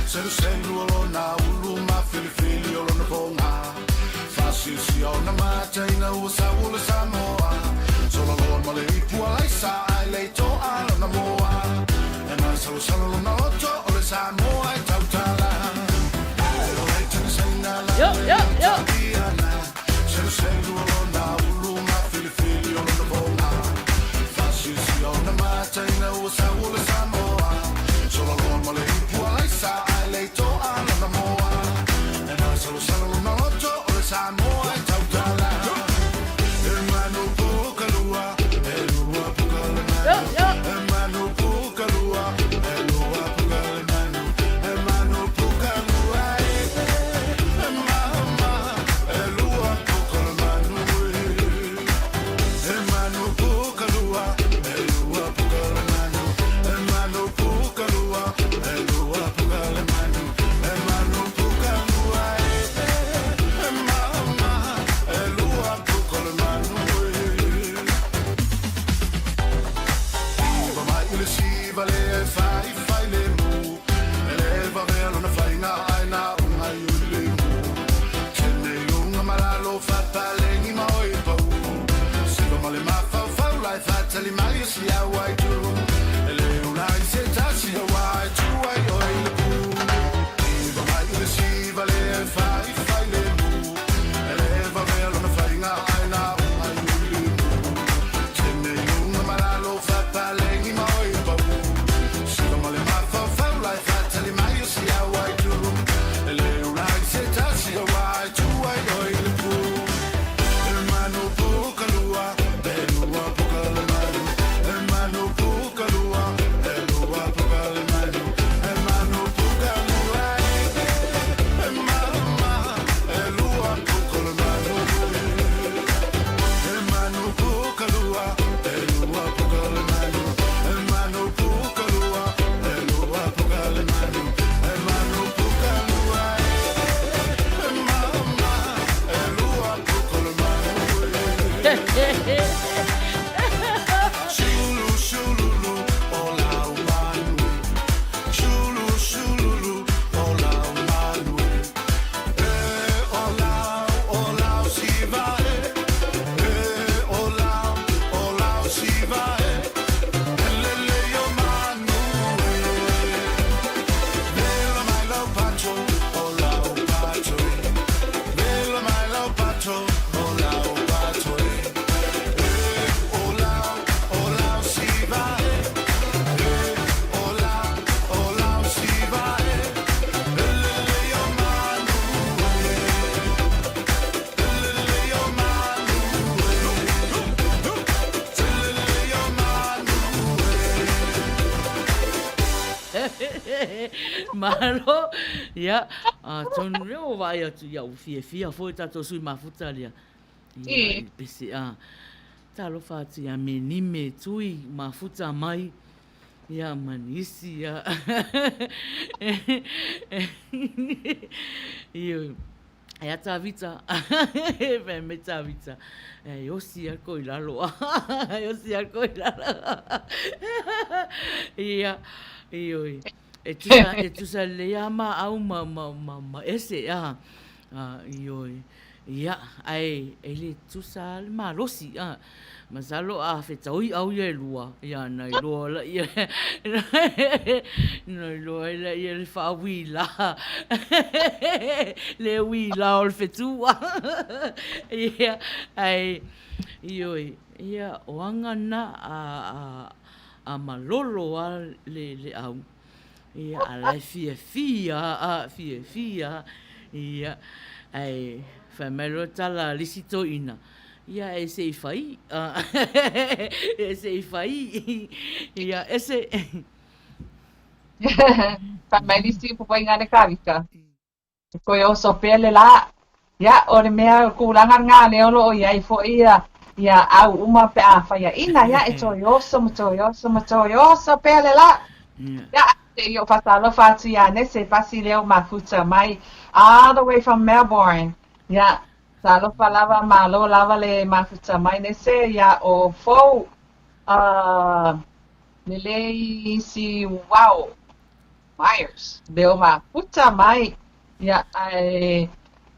Seru seru o na ulu ma fili o na ponga. Fasisi o na mata ina usa ula Samoa. Solo lo ma le ipua lai sa ai le to ala na moa. E ma salu salu na oto o le Samoa I tautala. Elo le tana saina la Yo. Seru seru o na ulu ma fili o na ponga. Fasisi o na mata ina usa ula Samoa. Solo lo ma le ipua lai sa leito ala na moa e ma salo salo na oto o le Samoa I tautala e manu pukalua e lua pukale manu e manu pukalua e lua pukale manu e manu pukalua e mama Malo, ia, tonu reo vai atu ia fia foi tato sui mafuta lia. Ia, pese talo fatu ia menime tui mafuta mai. Ia manisi ia. Ia, ai ata vita. Vai me ta vita. Yosi al koi lalo. Yosi al koi lalo. Ia, ioi. E tu sa le ama au ma ese ioi. Ia, ai ele tu sa ma losi Masalo fe taui au ia lua. Ia nai loa la ia. Nai loa la ia le fa wila. Le wila o le fetua. Ia, ai ioi. Ia oanga na a malolo a le au. Ia alai fia. Ia ai famelo tala lisito ina. Ia e se fai. E se fai. Ia ese. Pa mai lisi po pai ngane kavika. Ko yo so pele la. Ya ore mea kulanga ngane olo ia i fo ia. Ia au uma pe a fai ina ya e toyoso pele la. Ya yo pasalo fatu ya ne se pasi leo mafuta mai all the way from Melbourne. Ya Salo falava malo lava le mafuta mai nese ya o fo lele si wow Myers leo mafuta mai ya ai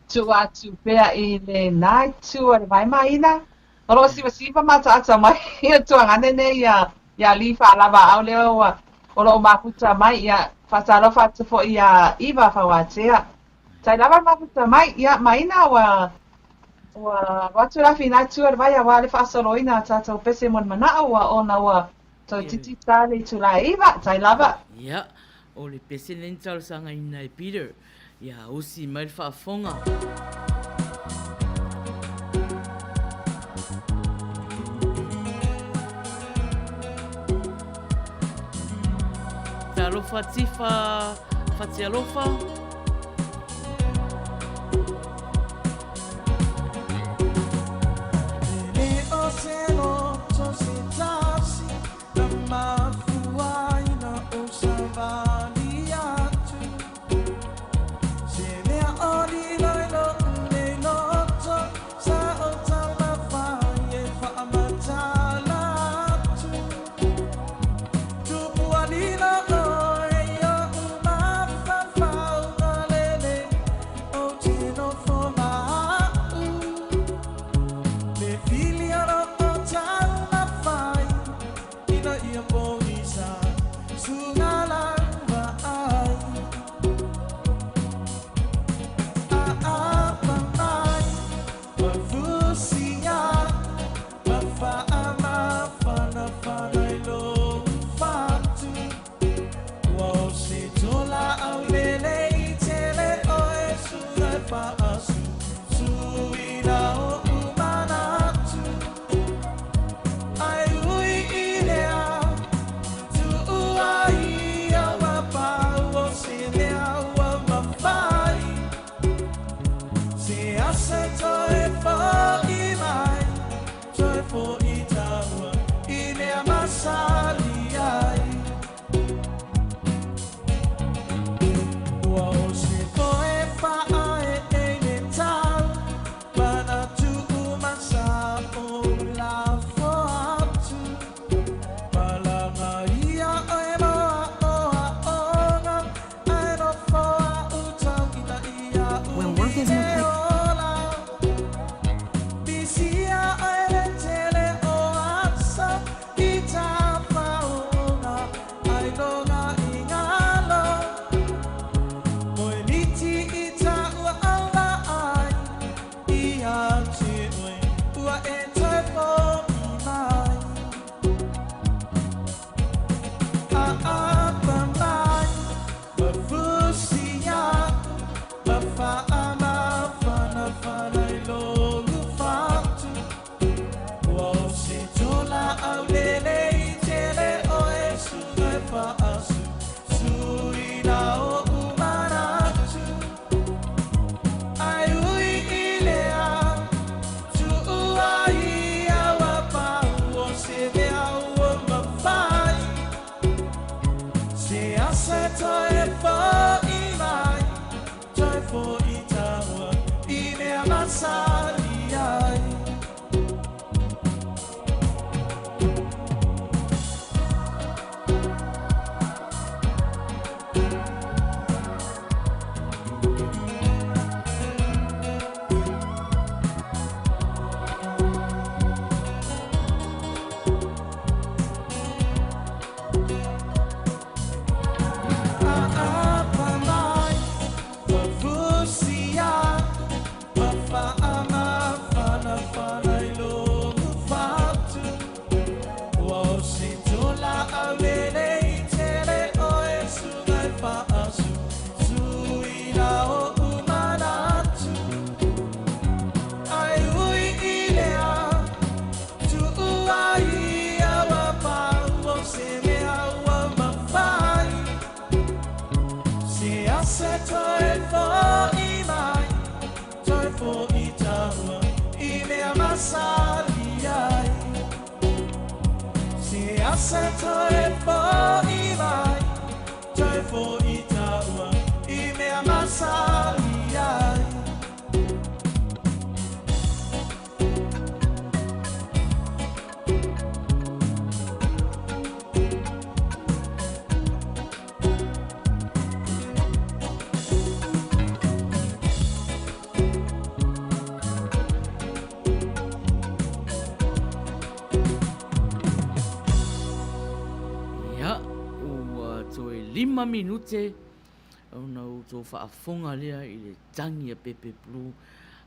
tua tu pea I le nai tua le vai mai na oro si mata mai ya tua ngane ne ya lifa lava au leo oro mafuta mai ya fasalo fatu fo ya iva fawatea tai lava mafuta mai ya mai na watu la fina tuar vai a wale fasoloina tato pese mon mana wa ona wa to titi tale tu la iva tai lava ya o le pese lental sanga ina Peter ya usi mai fa fonga talo fatialofa Suina o masali ai. Lima minute au na uto whaafonga lea I le tangi a Pepe Blue.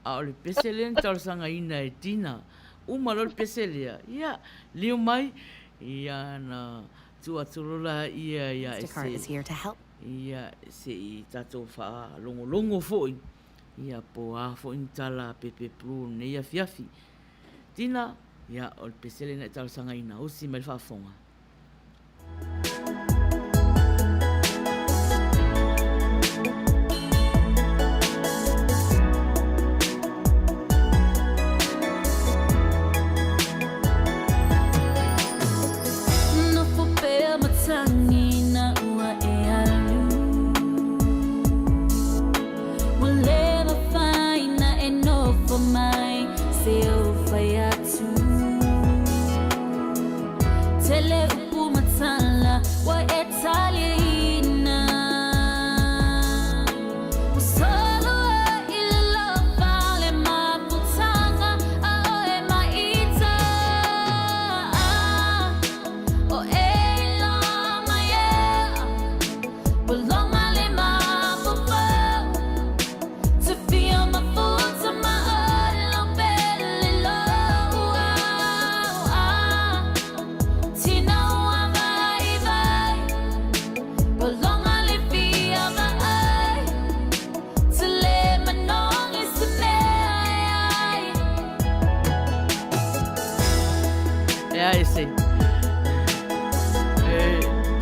A o le pese lea ni taurasanga ina e tina. Umaro le pese lea. Ia, leo mai. Ia na tuatorola ia ia Instacart is here to help. Ia se I tatou wha longo foi. Ia po a foi ni tala Pepe Blue ne ia fiafi. Tina, ia o le pese lea ni taurasanga ina. Usi mai le whaafonga.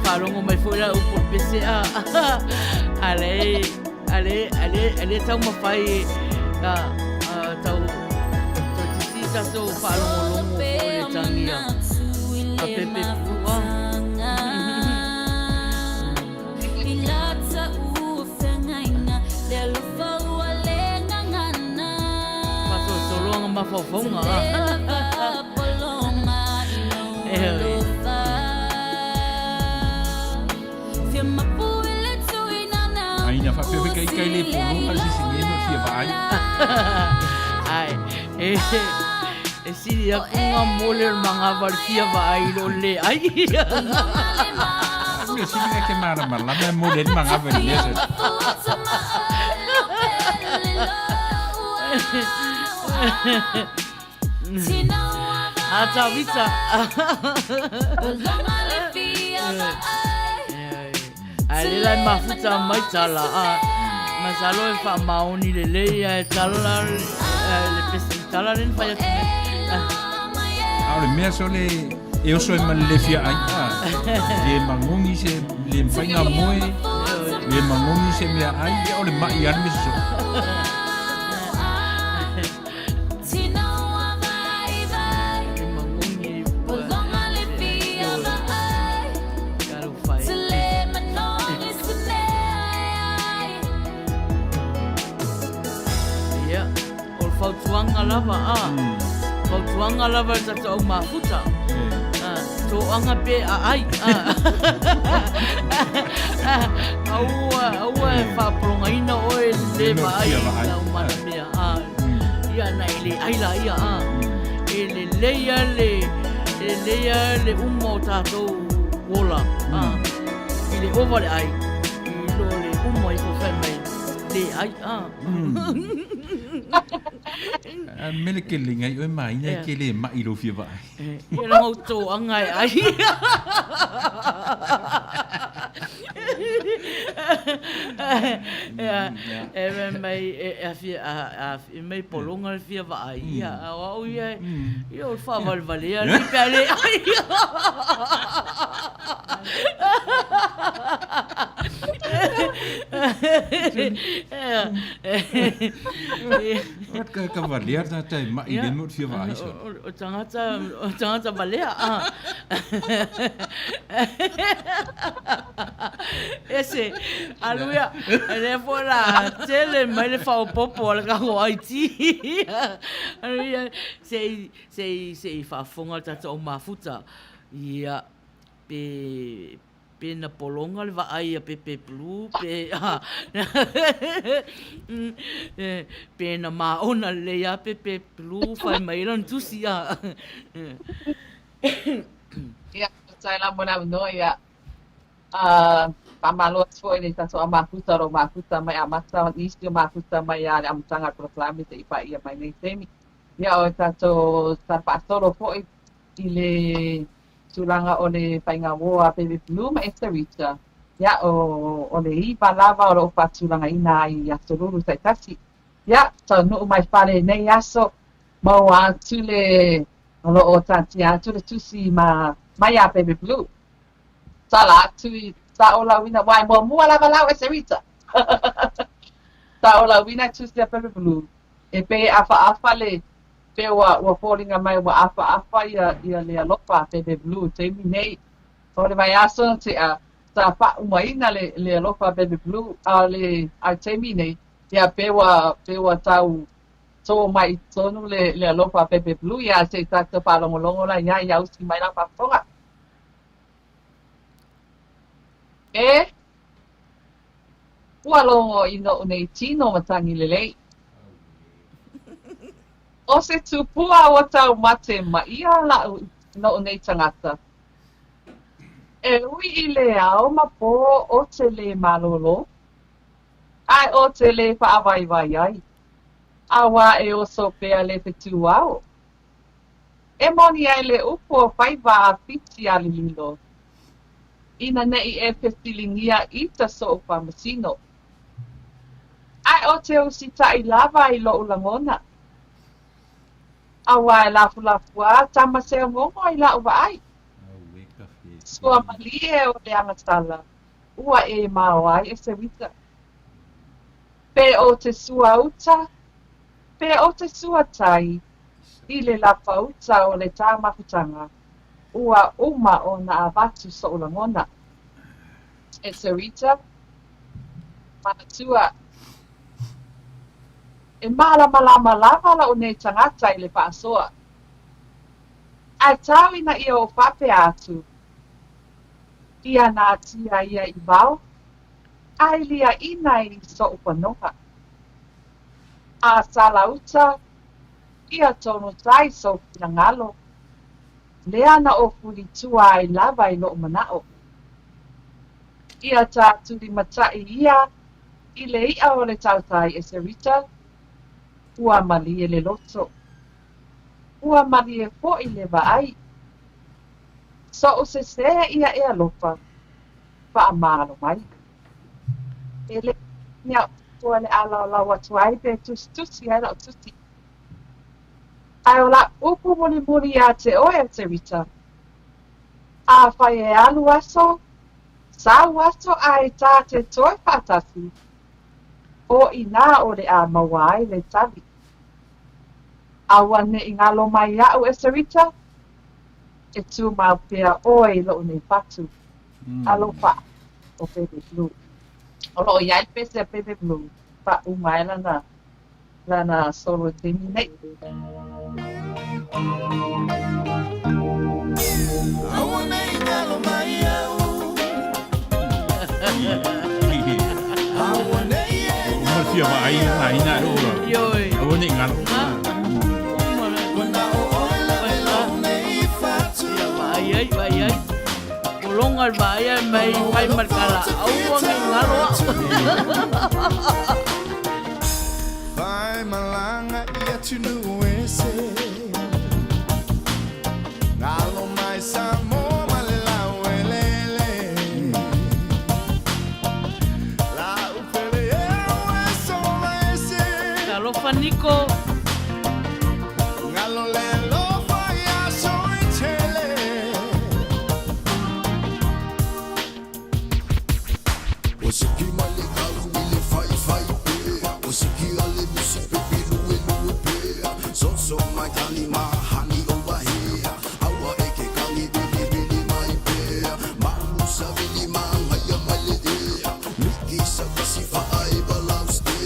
Wharongo mai fwera upo pese a ale tau mawhai tau tisi tato wharongo longo fwere tangia a Pepe Blue Pato solonga mawhawhaunga Aina fa pepe kai kai le pulu al si ngeno fia vai. Ai e si ya kunga mole mga varfia vai lo le ai. Me si me ke mara mala me mole mga varfia. Ata vita. Ale la mafuta mai tala masalo e fa maoni le leia e tala le pesi tala ren fa ya Ahora me so le eu so mal le fia ai le mangongi se le fainga moe le mangongi se me ai o le mai ar me so whautuanga lava, whautuanga lava tato au mafuta. So anga pe ai. Aua e whapronga ina oe le vai na umana mea. Ia na ele aila ia. Ele leia le umo tātou wola. Ele ova le ai. Ilo le umo i ko whai mai. Le ai. Mele ke linga i oe mai nei ke le mai lo fia vai. Ia na ngau tō angai ai. E mai e mai polonga le fia vai. Ia au ia o whavalvalea li pia le ai. Wat ka valea ta tai mai le mo fia vai so. O tangata valea. Ese aluia le fola tele mai le fa popo le ka ho Haiti. Aluia sei fa fonga tata o mafuta. Ia pe na polonga le vai a pepe blue pe na maona le ya pepe blue fa mai ron tusia. Ia, sai la mona no ia. Pamalo foi ni tato amakuta ro makuta mai amasa isti makuta mai ale amtanga proclame te ipa ia mai nei temi. Ia o tato sarpasoro foi ile tulanga o le painga woa pepe blue ma esterita. Ia o le ipa lava o patulanga ina i asoruru sai tasi. Ia so no mai pare nei aso mau atu le o o tati atu le tusi mai a pepe blue. Sala atu sa ola wina wai mo mua lava lau e serita. Sa ola wina tusi a pepe blue. E pe afa le pe wa falling mai wa afa ia le alofa pepe blue te mi nei. O le vai aso te a sa pa umaina le alofa pepe blue a le a te mi nei. Ia pe wa tau so mai tonu le alofa pepe blue ia se ta pa longo la ia usi mai la pa fonga. Ua longo ino nei tino matangi lelei. O se tupua o tau mate ma ia la no nei tangata. E ui i le ao ma po o te le malolo. Ai o te le paawaiwai ai. Awa e o so pea le te tuao. E moni ai le upo whaiva a fiti a lilo. Ina nei e pestilingia i ta so pa masino. Ai o te usita i lava i lo ulangona. Awa e lafua tama se ngongo i la uwa ai. Sua malie o le angatala. Ua e mao ai e se wita. Pe o te sua uta. Pe o te sua tai. I le lafa uta o le tāmakutanga. Ua uma o na avatu so ulangona. E serita, manatua. E malama la o nei tangata i le paasoa. Ai tau ina ia o whape atu. Ia nā tia ia i wau. Ai lia ina i so upanoha. A salauta, ia tono tai so pinangalo. Lea na o furi tua ai lava i lo manao. Ia tā turi matai ia, i le ia o le tautai e serita, ua mali e le loto. Ua mali e fo i le vaai. So o se sea ia e alofa, pa amaro mai. E le nia ua le ala o lawa tuai pe tusi ai lau tusi. Ai o la upu muri a te oe a te rita. A whai e alu aso, sa aso ai tā te toi patasi. O ina o le a mawai le tavi. Awa ne i ngalo mai au e se rita. E tu mau pia oi lo nei patu. Alofa o pepe blue. O lo iai pese pepe blue. Pa umaila na. lana solo tini nei. Fia mai na ora. Yoi. Awo ni ngal. Bayay. Ulongal bayay may fay markala. Awang ngalo. Vai malanga ia tunu ese. Nalo mai samo malala welele. La upele eso ese. Kalau Faniko. Ngalo lelo faya soy chele. Osiki male galu ile fai pe. Osiki ale musipe biru elu pe. So my kali ma hani over here. Awa eke kali bili my pe. Malu sa bili ma haya male de. Miki sa kasi fa ai balance de.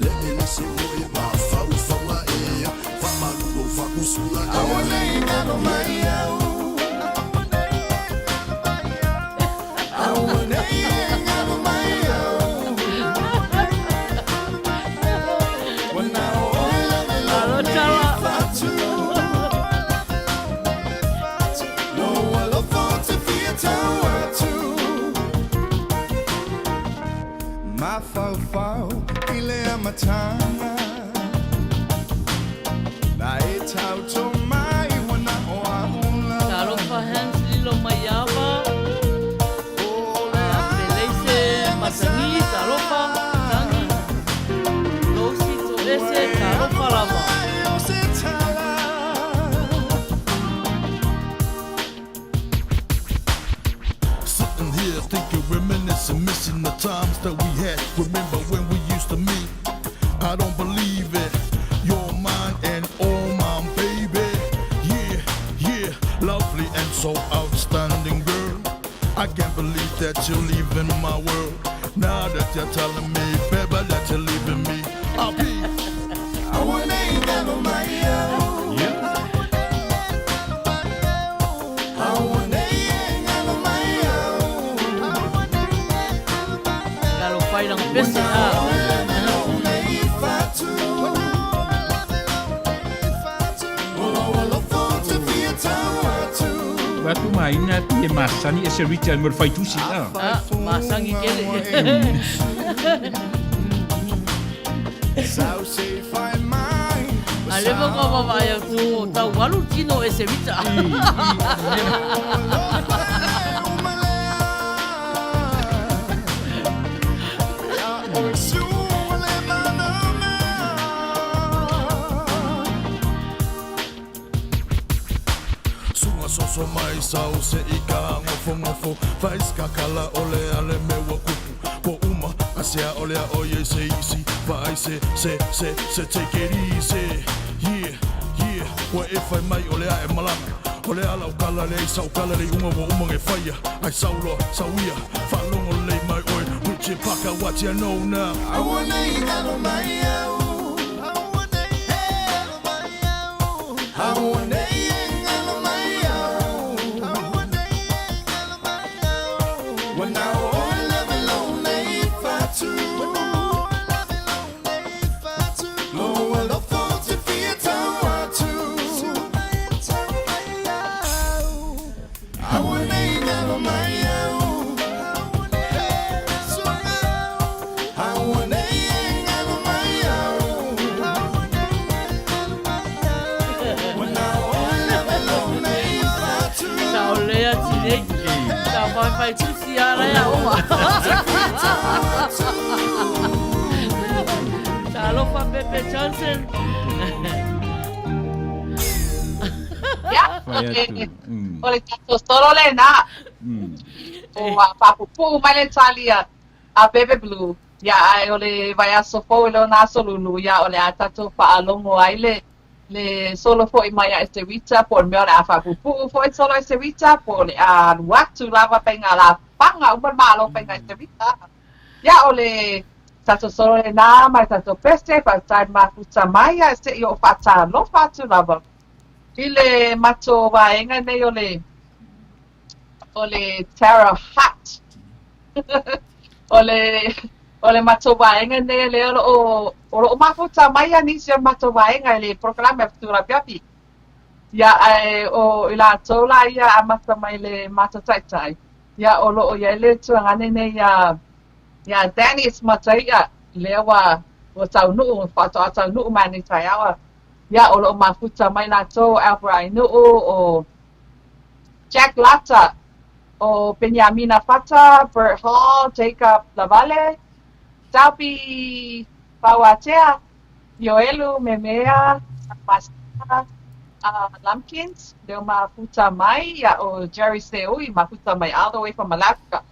Lele ne se moi ma fa wa e. Fa malu lo fa kusula. Awa nei ngalo mai au. Awa nei ngalo mai au. Kalau cala. Mafau ile amatanga na etau to mai wana oaula Kalau Fahans lilo mayaba. Pelese masangi kalau pa sangi. Losi to ese kalau palama. Sitting here thinking, reminiscing, missing the times that we had. Remember when we used to meet? I don't believe it. You're mine and all mine, baby. Yeah, lovely and so outstanding, girl. I can't believe that you're leaving my world. Now that you're telling me, baby, that you're leaving me, I'll be. Kalau fai lang pesi Batu mai na te masani e se Richard mo fai tusi ah. Masangi kele. Aleva ko babaya tu tau walu tino ese vita. Sunga soso mai sau se ika ngofo fais kakala ole ale me wakupu ko uma asia ole a oye se isi vai se take it easy yeah wa if I mai ole a e malanga ole ala ukala le sau kala le uma nge fire ai saulo sauia falongo le mai oi which paka what you know now I wanna eat out of my Fai tusi ara ya oma. Kalau Pak Pepe Johnson. Ya, ole tato solo le na. O papupu mai le talia a Bebe Blue. Ya ai ole vai a sofo le na solo nu ya ole a tato pa alongo ai le solo foi mai a Estevita por me ora fa pupu foi solo Estevita por a waktu lava penga la panga umar malo penga Estevita. Ya ole tato solo e nā mai tato pese, whātai mafuta mai a se i o whātā lo whātu lava. I le mato waenga nei o le Tara Hat. o le mato waenga nei le o mafuta mai a nisi o mato waenga le programa futura piapi. Ia o i la tola ia a mata mai le mata taitai. Ia o lo o ia le tuangane nei ia Dennis mata ia lewa o tau nuu, whato a tau nuu mani tai awa. Ia o lo mafuta mai la tō Albrai nuu o Jack Lata, o Benjamina Fata, Bert Hall, Jacob Lavalle, Taupi Pauatea, Yoelu Memea, Masina, Lumpkins, deu mafuta mai, ia o Jerry Seui, mafuta mai all the way from Alaska.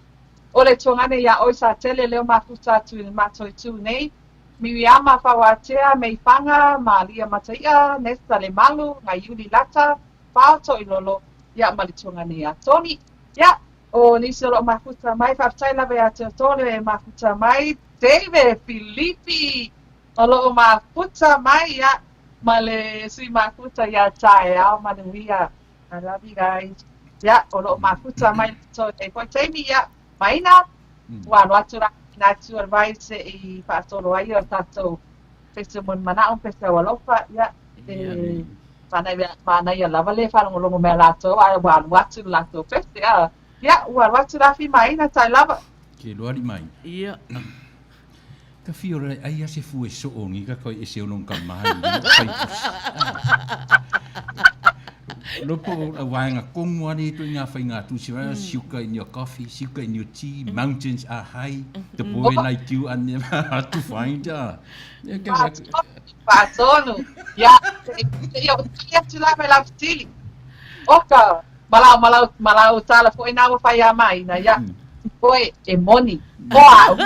O le tongane ia oisa tele leo mafuta tu matoi tu nei, Miriama Pauatea, Meifanga, Malia Mataia, Nesta Le Malu, Ngayuli Lata, Pauto Ilolo, ia malitongane ia Tony, ia o nisi o mafuta mai, whaftai lawe a te tole mafuta mai, David Filippi, o lo mafuta mai, ia ma le sui mafuta ia tae au manuia. I love you guys. Ia, o lo mafuta mai, so te poitemi ia, maina, wano atura na tu advice i whaatoro ai o tatou pese mun mana pese walofa, ia, mana ia lava le whanongolongo mea lato, ai wano atu lato pese, ia, wano atu rafi maina, tai lava. Ke loari mai. Ia. Ka fiora ai ase fu e so ongi ka koi e se onong ka mai. Lopo a waenga kongo ane to ngā whai ngā tūsiwara, sugar in your coffee, sugar in your tea, mountains are high, the boy like you ane hard to find. Whaatonu, ia, ia tu la me la fitili. Oka, malau tala fo e nā whai a mai, na ia, koe e moni. Wow!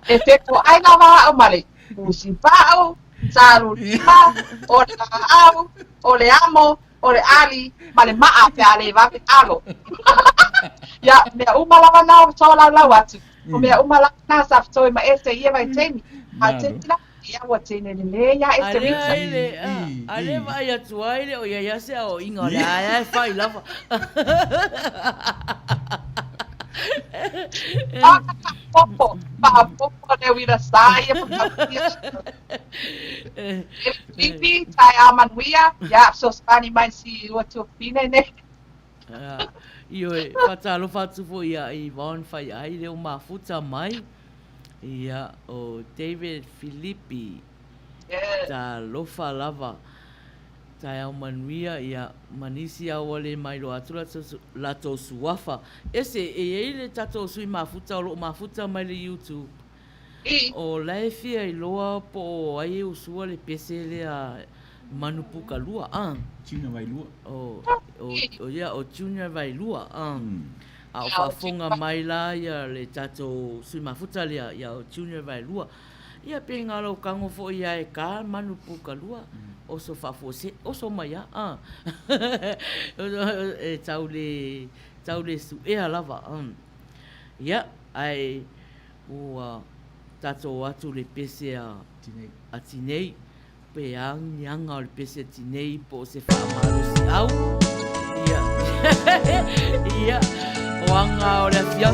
E te ko ai ngā waha o male, pusi pāo, saru lima, o le au, o le amo, o le ali, ma le maa pe ale wape alo. Ia, mea umalawa nao tōla lau atu, o mea umalawa nā saftoi ma ese ia vai teni, a teni la, ia wa tene le ia e te rita. Ale vai atu aile o ia iase o inga le aia e whai lava. Popo le wira saia Pipi tai amanuia ia so spani mai si o tu fine ne io e fatalo fatu fo ia I von fai ai le mafuta mai ia o David Filippi ta lofa lava tai au manuia ia manisi au ole mai lo atura lato suafa ese e ele tato sui mafuta o lo mafuta mai le YouTube o laifia I loa po ai usua le pese le a manupuka lua Tuna vai lua o ia o tuna vai lua a o whafonga mai la ia le tato sui mafuta le ia o tuna vai lua ia pe ngalo kango fo ia e ka manupuka lua o so fafose o so mai e taule su e lava ia ai o tato atu le pese a tinei pe ang le pese tinei po se famaro si au ia ia o anga o le fia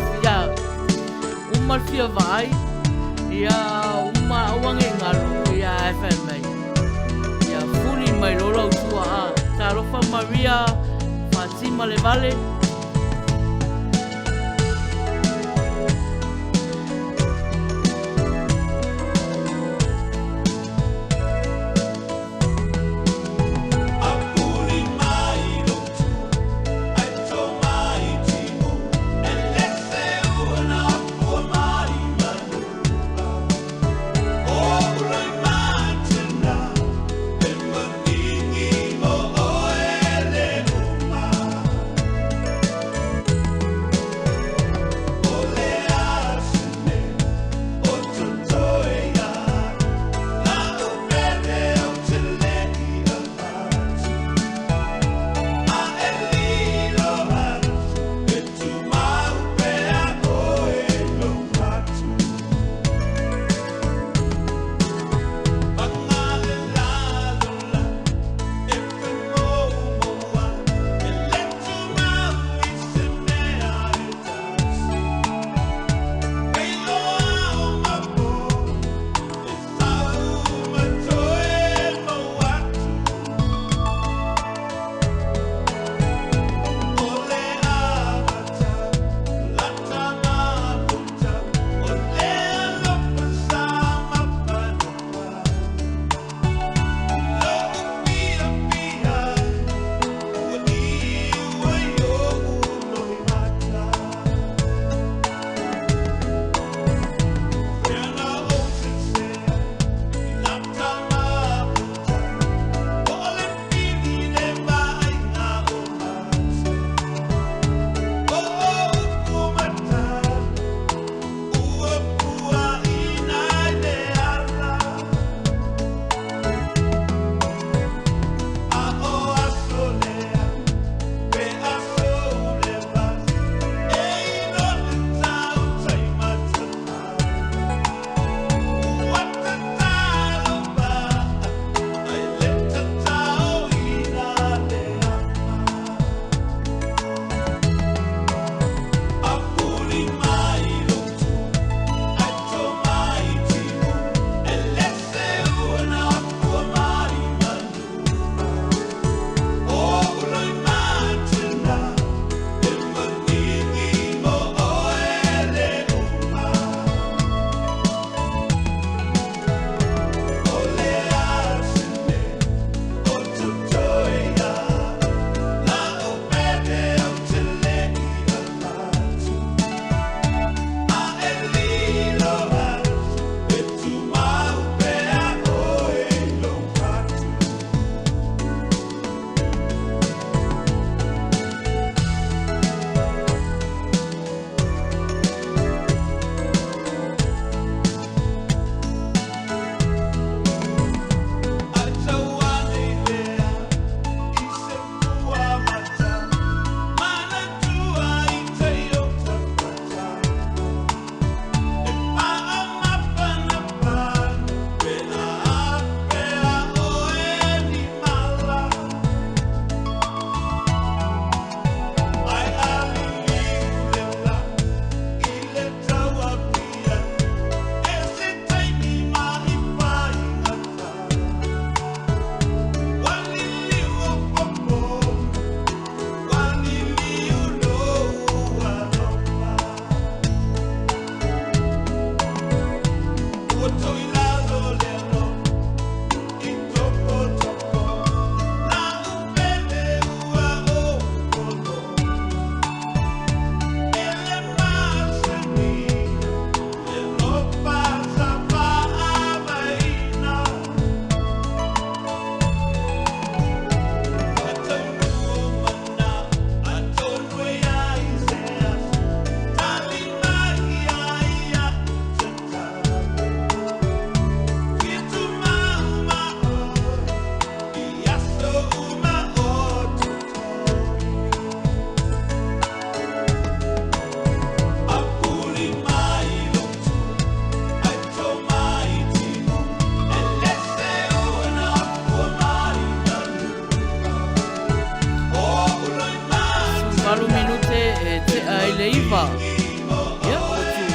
uma fia vai ia uma wange ngalo ia FM mai lolo tua Tarofa Maria Fatima Levale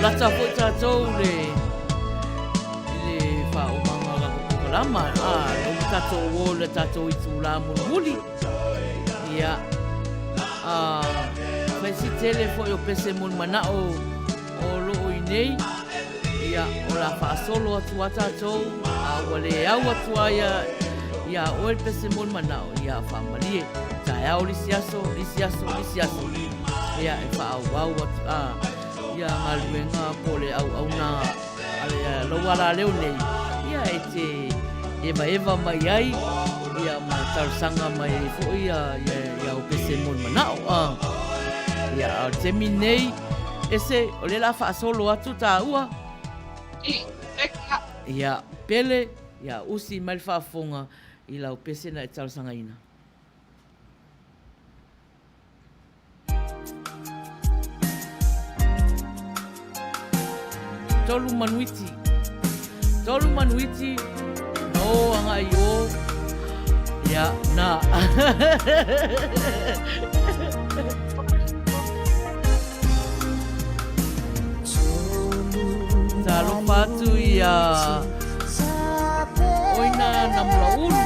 lata po tātou le whaomanga la kukalama. Nau tātou o le tātou I tūlā muli. Ia, whaisi tele fo I o pese muli manao o loo I nei. Ia, o la whaasolo atu a tātou, wale au atu aia, ia o el pese muli manao, ia whaamalie. Tai au lisiaso. Ia, e whaau atu, ia ngaluenga pole au na lauala leo nei. Ia e te eva mai ai, ia ma tarusanga mai fo ia o pese moni manao. Ia te minei, ese o le la whaasolo atu tā ua. Ia pele, ia usi mai whaafonga I lau pese na e tarusanga ina. Tolu manuiti, no anga I o, ya na. Talo patu ia, oina na mula ulu.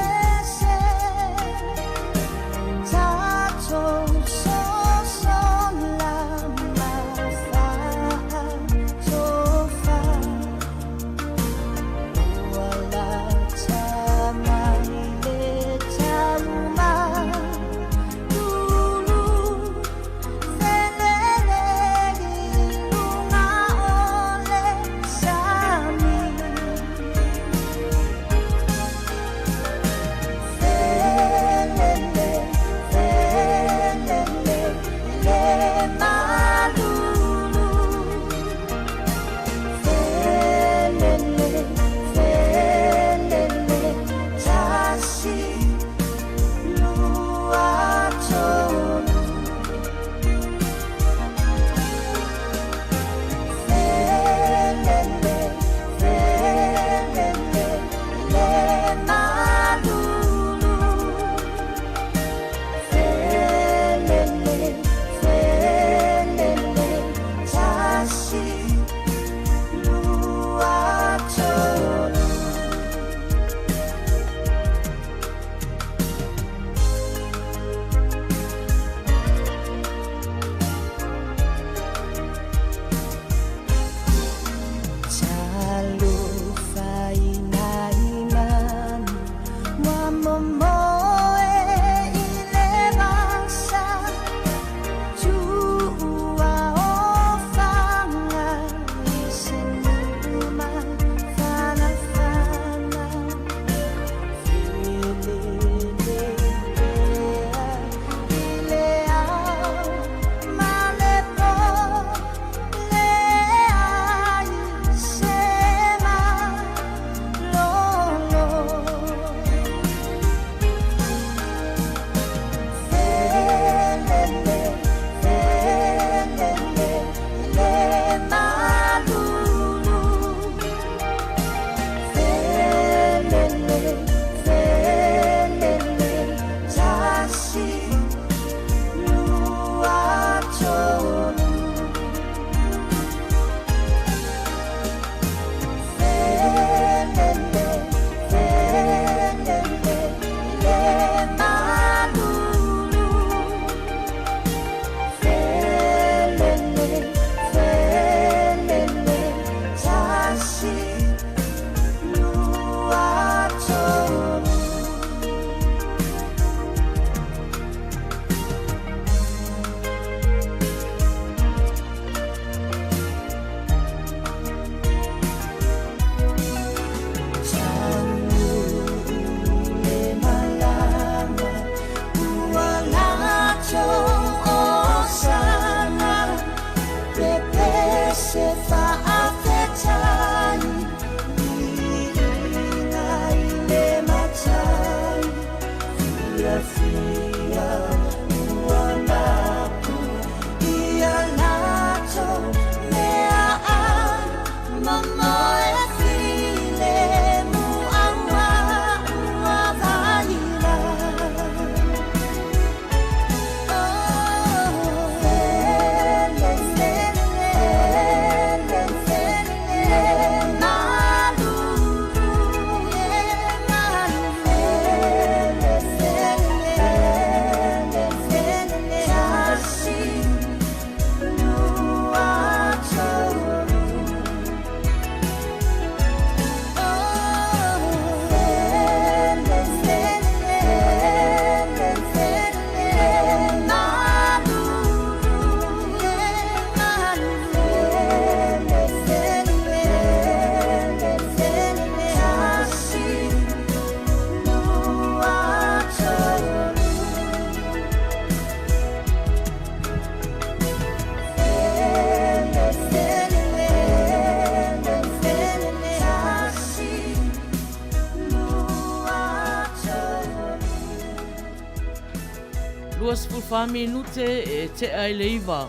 24 minute e te ai le iwa.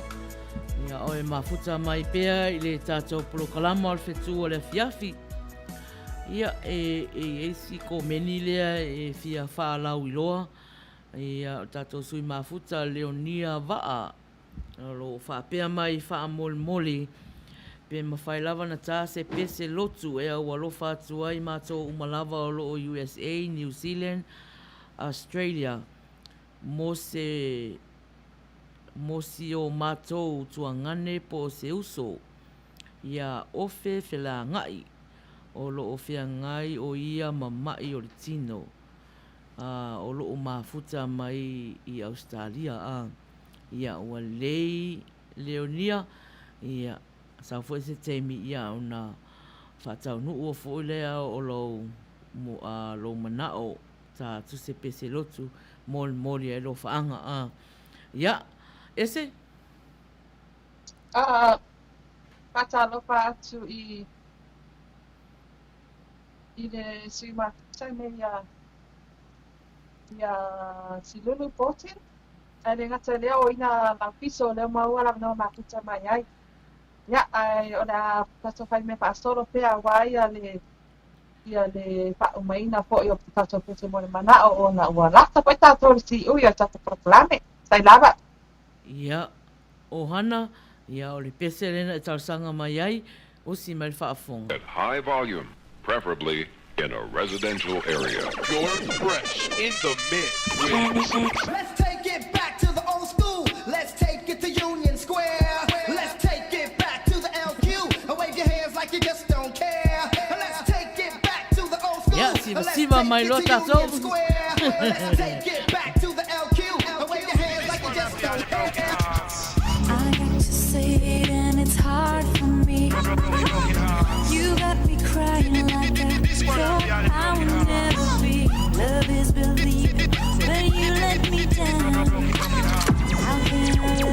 Ia o e mafuta mai pea i le tātou polokalama o le whetu o le fiafi. Ia e si ko meni lea e fia whaalau iloa. Ia o tātou sui mafuta Leonia Vaa. Lo whaapea mai whaamole mole. Pe mawhai lava na tā se pese lotu e au alofa atu ai mātou umalava o loo USA, New Zealand, Australia. Mo si o mātou tuangane po se uso. Ia ofe whela ngai. O loo whia ngai o ia mamai o le tino. O loo mafuta mai i Australia. Ia ua lei Leonia. Ia sa foi se temi ia ona whatau nuu o foi lea o lo manao ta tu se pese lotu moli e lo whaanga ia ese Whatalofa atu i le sima tane ia silulu potin ale ngata lea o ina mapiso lea maua la no makuta mai ai. Ya, ona tato fai me pasoro pea wai ia le paumaina po i o tato pese mo le mana o na ua lata pai tato si ui o tato proklame. Sai lava. Ia, ohana, ia o le pese lena e tausanga mai ai, usi mai le whaafonga. At high volume, preferably in a residential area. You're fresh in the mix. Let's take it back to the old school. Let's take it to Union Square. Let's take it back to the LQ. Wave your hands like you just don't care. Let's take it back to the old school. Yeah, siva mai lo tatou. Let's take it back to the LQ. Wave your hands like you just don't care. I got to say it and it's hard for me. You got me crying like I will never be. Love is believing when you let me down. How can I love you?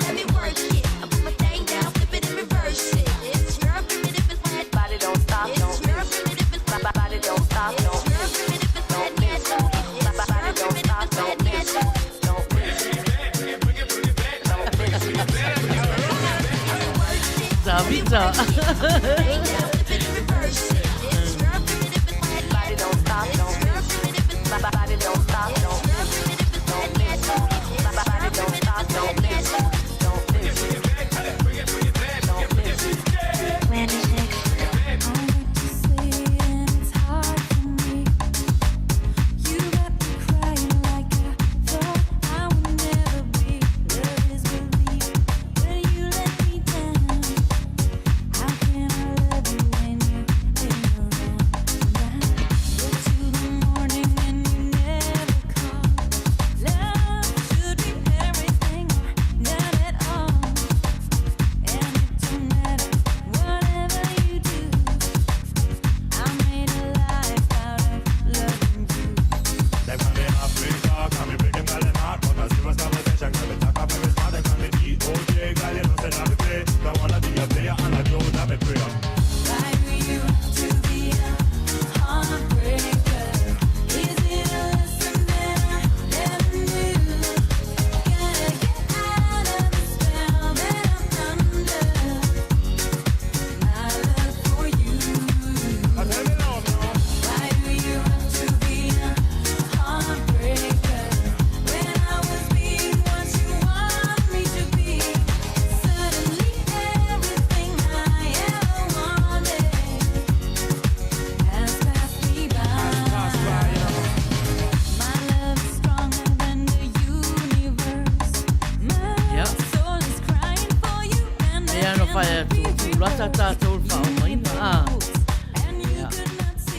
Let me work it. I put my thing down, flip it and reverse it. It's your primitive and wet. Body don't stop, no. It's your primitive and wet. Body don't stop, no. It's your primitive and wet. Body don't stop, no. Pizza.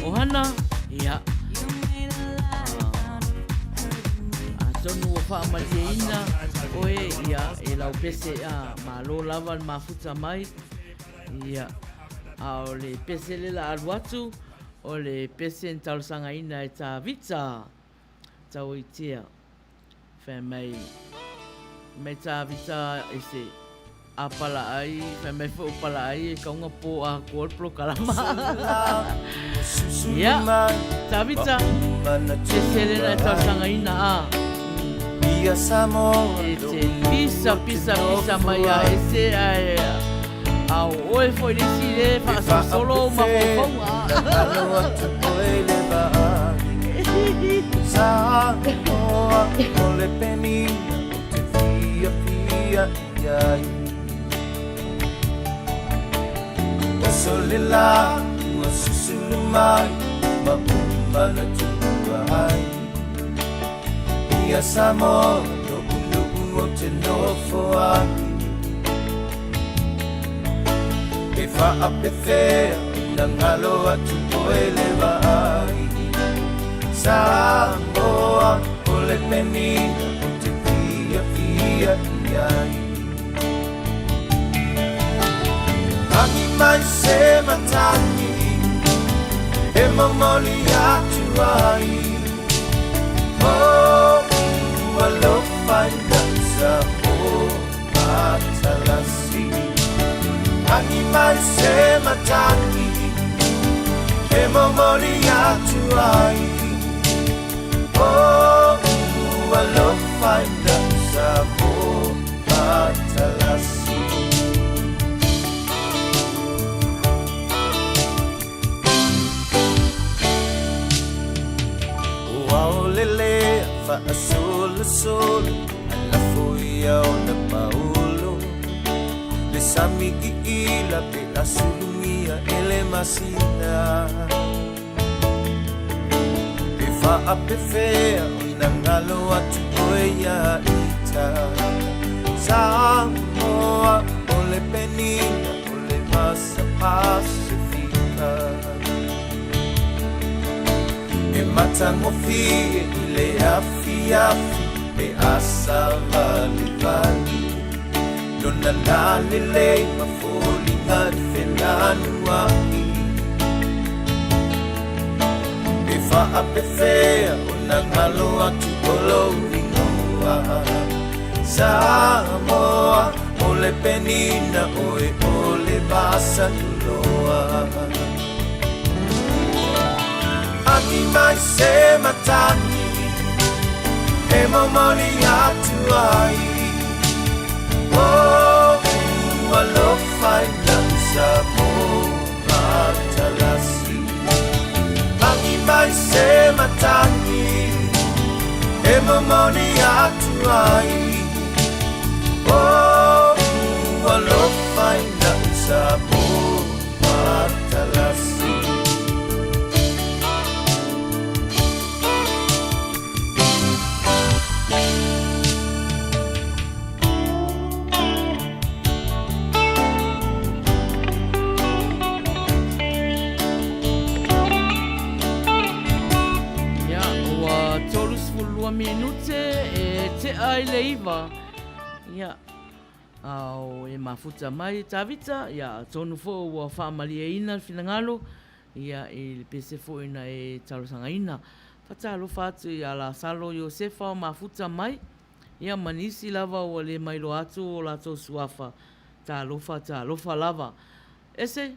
Ohana, ia. Tonu o whaamaliina oe ia e lau pese a malo lava mafuta mai. Ia a o le pese le la aluatu o le pese en talusanga ina e ta vita tau i tia. Whai mai ta vita e se a pala ai, whai mai whu pala ai e kaunga po a kuolplo kalama. Ia, ta vita. Se selena tau sangaina a. Ia Samoa E te pisa mai a e se a au oe foi nisi le wha solo ma whonga. Aloha tu koe le waa Samoa o le penina o te fia iai O sole la ua susulu mai ma umana tua ai Ia Samoa no unu o te nofo ai E whaapewhea na ngalo atu koe le vai Samoa o le penina o te fia iai Tangi mai se matangi e momoli atu ai Oh, alofa na Samoa matalasi Tangi mai se matangi e momoli atu ai Oh, alofa na Samoa matalasi Wow lele fa sol ala foi au na paulo le sami I la pe la sulumia ele masina pe fa ape fea na ngalo atu oia ita Samoa o le penina o le masa pacifica E matangofi I le afi e asa vali Lona lale le mafoli ngati whenanu ai E whaape whea o na ngalo atu kolo ingoa Samoa o le penina o le basa tuloa Ani mai se matangi E momoli atu ai Oh, alofa na Samoa matalasi Ani mai se matangi E momoli atu ai Oh, alofa na Samoa matalasi minute e te ai le iwa. Ia, au e mafuta mai tawita, ia tonu fo ua whaamali e ina finangalo, ia e pese fo ina e talosanga ina. Whatalo whatu ia la salo Iosefa o mafuta mai, ia manisi lava ua le mailo atu o lato suafa, talofa lava. Ese?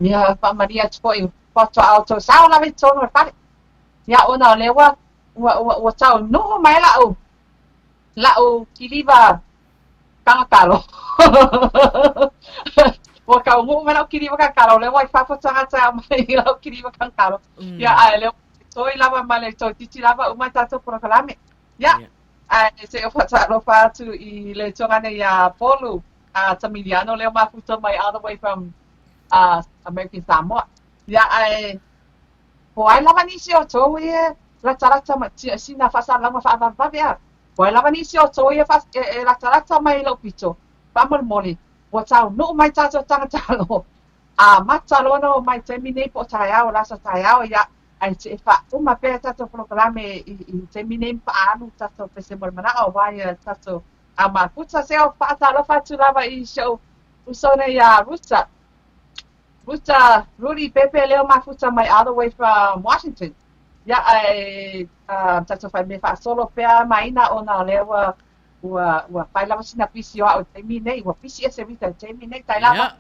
Ia whaamali atu po I poto auto sao lawe tonu e pare. Ia ona lewa ua tau no mai lau kiliva kangakalo. Ua kau ngu mai lau kiliva kangakalo lewa I whapatanga tau mai lau kiliva kangakalo. Ia ai lewa toi lava mai le toi titi lava umai tato pura kalame. Ia ai se o whatalo whatu I le tongane ia polu Tamiliano lewa mafuta mai all the way from American Samoa. Ia ai Poai lava nisi o tō e rata ma sina whasa lama whaavavavea. Poai lava nisi o tō e rata mai lau pito. Whamormoli. Wa tau no mai tato tangatalo. Matalo no mai te mine po taiao, lasa taiao ia. Ai te wha uma pēr tato proklame I te mine pa anu tato pese mormana o vai tato. Ma puta seo whaatalo whatu lava I show usone ia rusa. Rudy Pepe leo mafuta mai all the way from Washington. Ya ai tato fai me fa solo pea maina ona lewa ua pai lava sina pisi o te mine ua pisi ese vita te mine tai lava.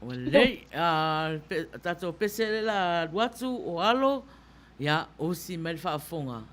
Walei, tato pese la watu o alo, ia osi mai le whaafonga.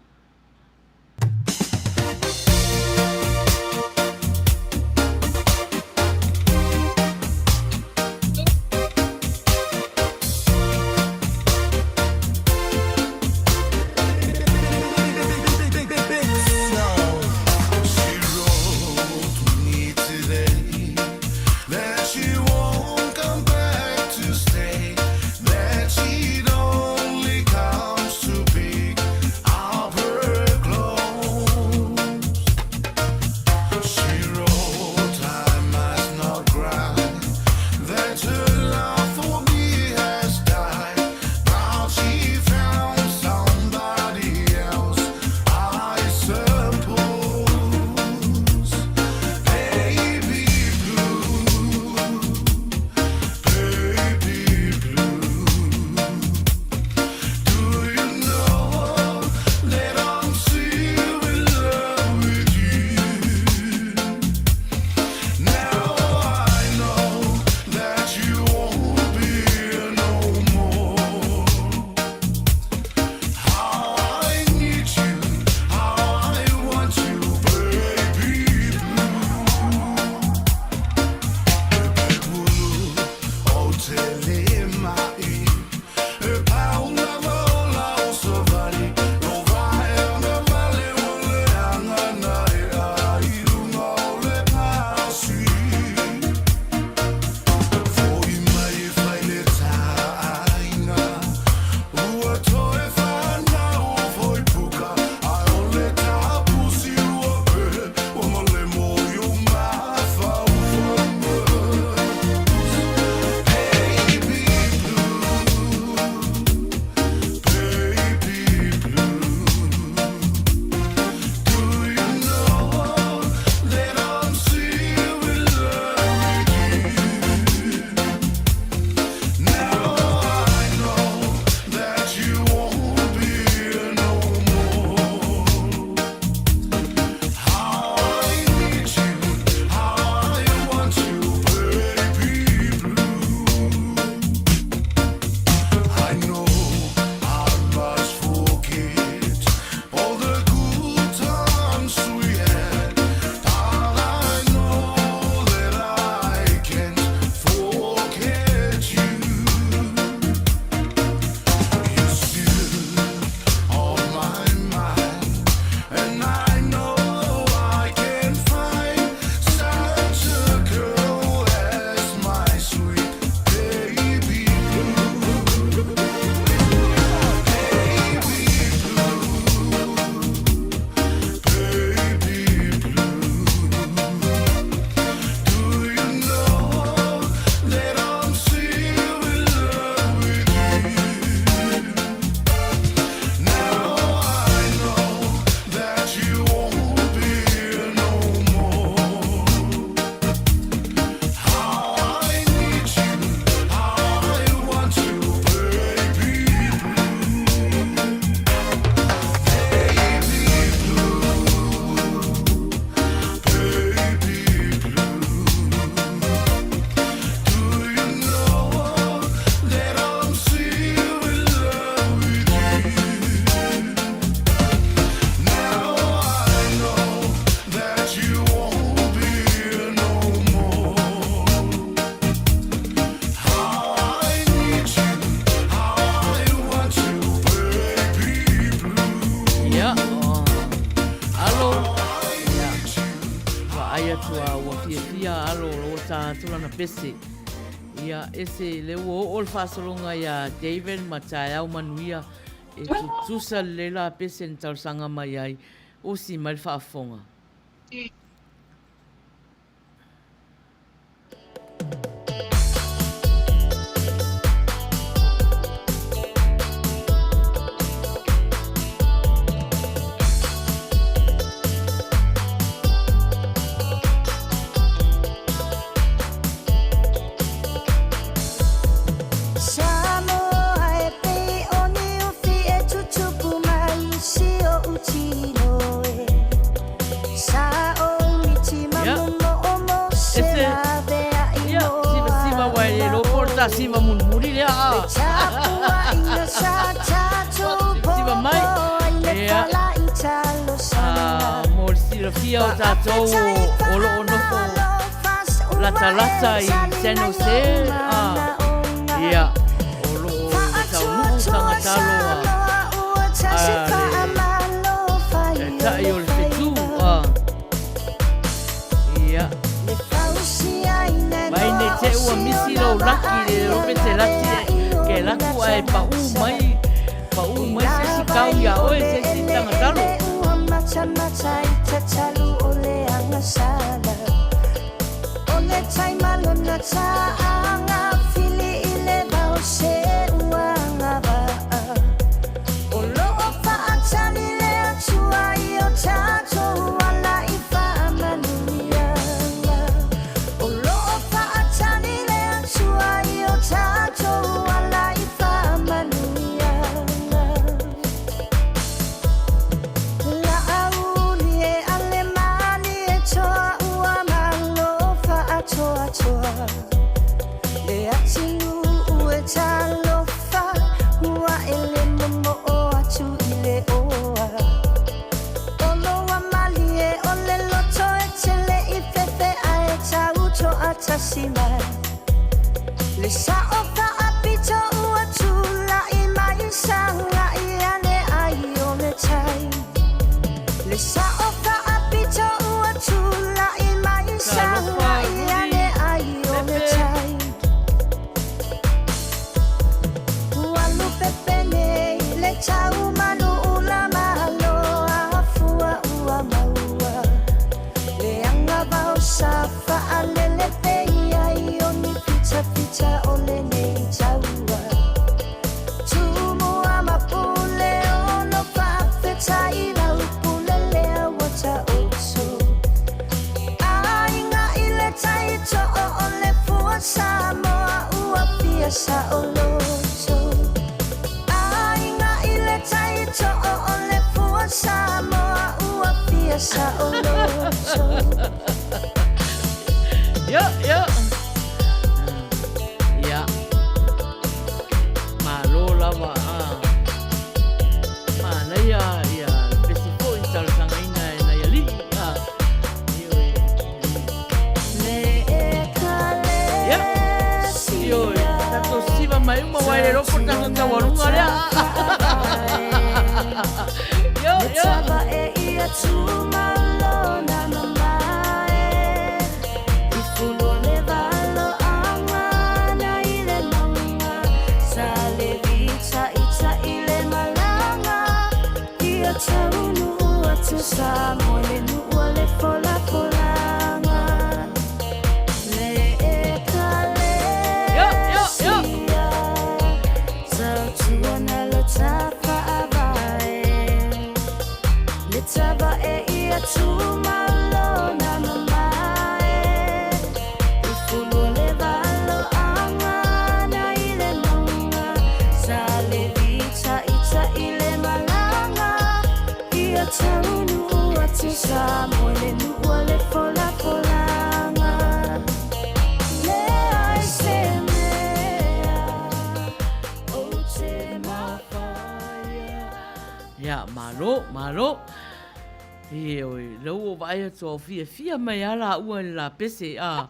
Pese ia ese le o le fasolonga ia David Mataya o manuia e tusa le la pese n tausanga mai ai o si mai whaafonga. Sao ta siva mun muri le a. Siva mai. Ia. Mo sila fia o tatou o lo no fo. Lata I San Jose. Ia. O lo tau nu tanga talo tai o le fitu. Ia. Mai ne te ua misi lo laki le rope te lati ke laku ai pa u mai se si kau ia oe se si tangatalo. Ole tai malona ta anga fili ile bao se uanga ba. Olo ofa atani le atua io tato wala ifa manuia. Olo ofa atani le atua io tato wala ifa manuia. La auli e ale mani e toa ua malo fa atoa toa. Le atilu ue talofa ua ele momo o atu ile oa. Olo wa mali e ole loto e tele I fefe a e tau to atasima. Le sa ofa apito ua tula I mai sanga I ane ai o le tai. Le sa ofa apito ua tula I mai sanga I ane ai o le tai. Ua lupe pene le tau manu ula malo a fua ua maua. Le anga bao safa alele peia I oni pita pita ole nei taua. Tumu ama pule ono whawheta I lau pule lea wata oso. Ainga I le taito o ole fua Samoa ua pia sa o loto. Ainga I le taito o ole fua Samoa ua pia sa o loto. Yo. Ia. Malo lava mana ia pesi po I tala sanga ina na ia li. Ia. Yo. Tato siva mai uma wai roko tanga kawarunga lea. Yo. Tava e ia tumalo na mamae. I fulo le valo angana I le manga. Sa le vita ita I le malanga. Ia taunu atu sa mo le nua le fola folanga. Le e kale sia. Sa tuana lo tafa avae. Le tava e ia tumalo na mamae. I fulo le valo angana I le manga. Sa le vita ita I le malanga. Ia taunu atu sa mo le nua le fola folanga. Le ai se mea o te mawhaia. Ia, malo. Oi, lau vai to fia mai ala ua la pese a.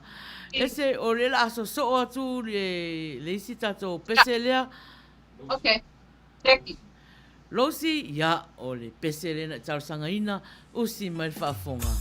Ese o le la so atu le sita to pese lea. Okay. Teki. Losi ia o le pese le na tau sanga ina usi mai whaafonga.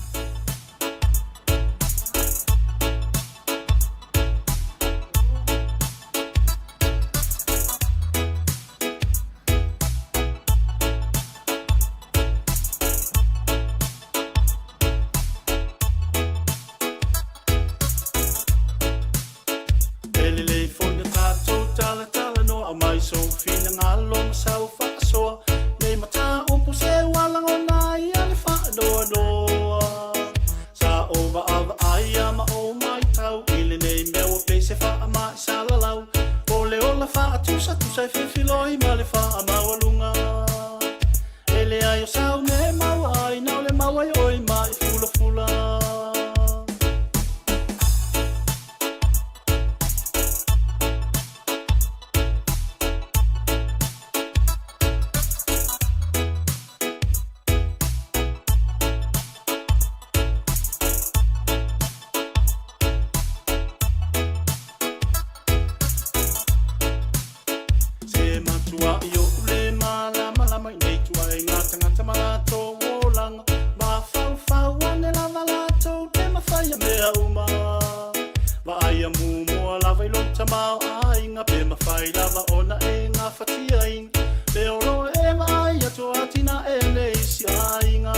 Moa lava I long tamau a inga pe mawhai lava ona e ngā whatia ing. Le oro e mai ato atina e nei si a inga.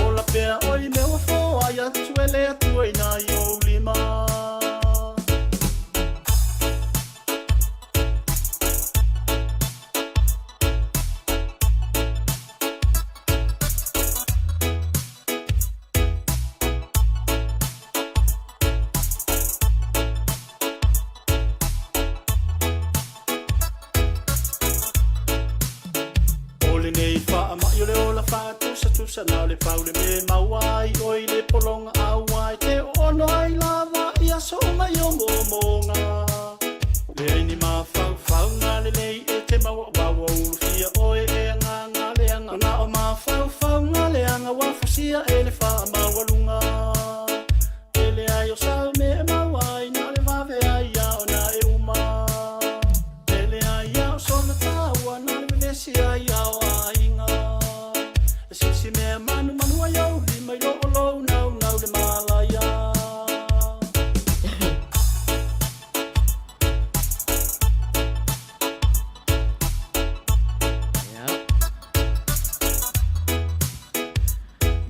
Ola pea oi me wa fo ai atu e le atu e na I o lima. Tusa nau le pau le me mauai oi le polonga auai te ono ai lava ia so mai o momonga le ni ma fau fau nga le nei e te maua wawa ulufia oe e anga le anga na o ma fau fau nga le anga wafusia e le wha mawalunga e le ai o sau me mauai na le vave ai ao na e uma e le ai ao sona taua na le venesi ai ao ainga si me manu manu ai au li mai lo lo nau nau le malaya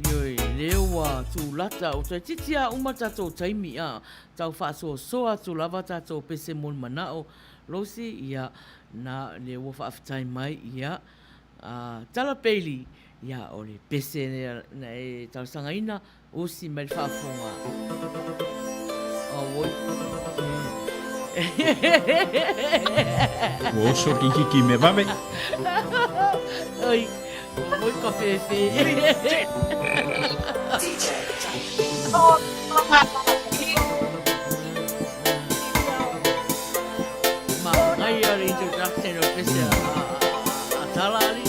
Yoi lewa tu lata o te titia uma tatou taimi a tau whaasoa soa tu lava tatou pese mon manao losi ia na le wo whaafitai mai ia tala peili ia o le pese na e tausangaina o si mai whaafonga. O O so ki me vave. Oi, oi ka fefe. Ma ngai a introduction o pese a talari.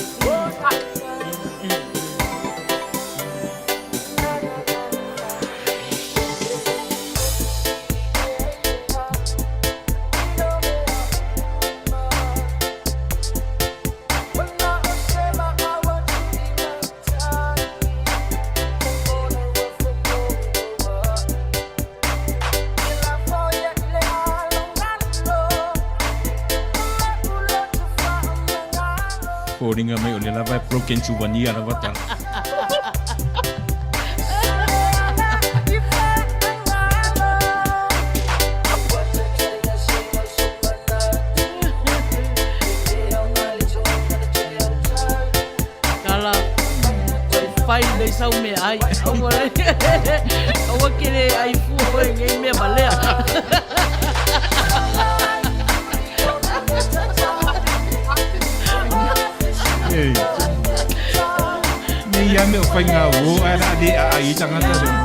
Ringa mai o le lava broken souvenir lava tala. Kala fai dei sau me ai. Awa kere ai fu ngai me balea. Nei ia me o whai ngā o ara de a ai tangata rin.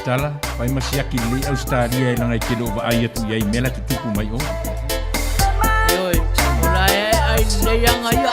Tala, pai masiaki li Australia e langa I kilo wa ai atu iai mela tu tuku mai o. Yoi, ora ai leianga ia.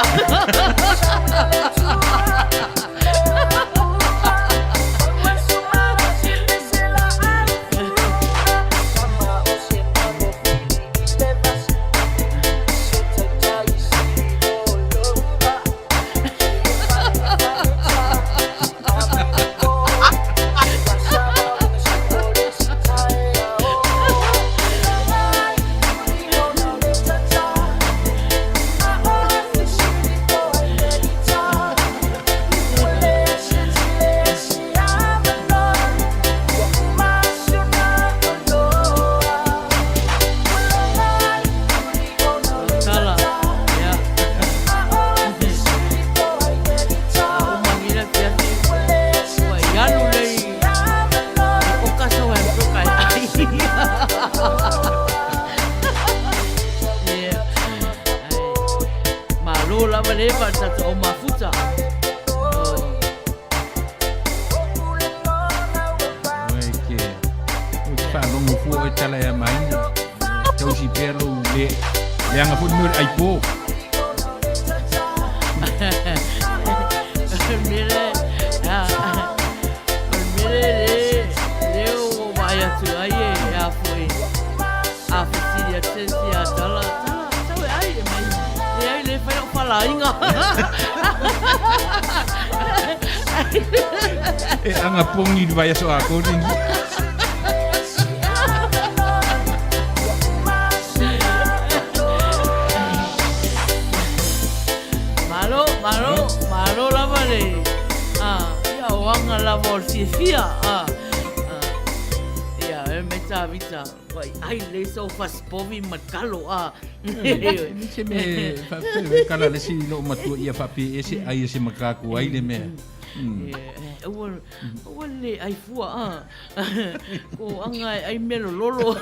o tala e mai. Tau si pelo le anga fu nur ai po. Mire, leo vai atu ai a foi. A fitiria tsia tala. Sabe ai mai. E ai le fai o fala inga. E anga pongi vai so a ko ni. Malo lava le. Ia oanga lava o fia. Ia e meta vita. Vai ai le so faspovi matkalo Ni se me fa pe kala le si lo matu ia fa pe ese ai ese makaku ai le me. Wale ai fua ko anga ai melo lolo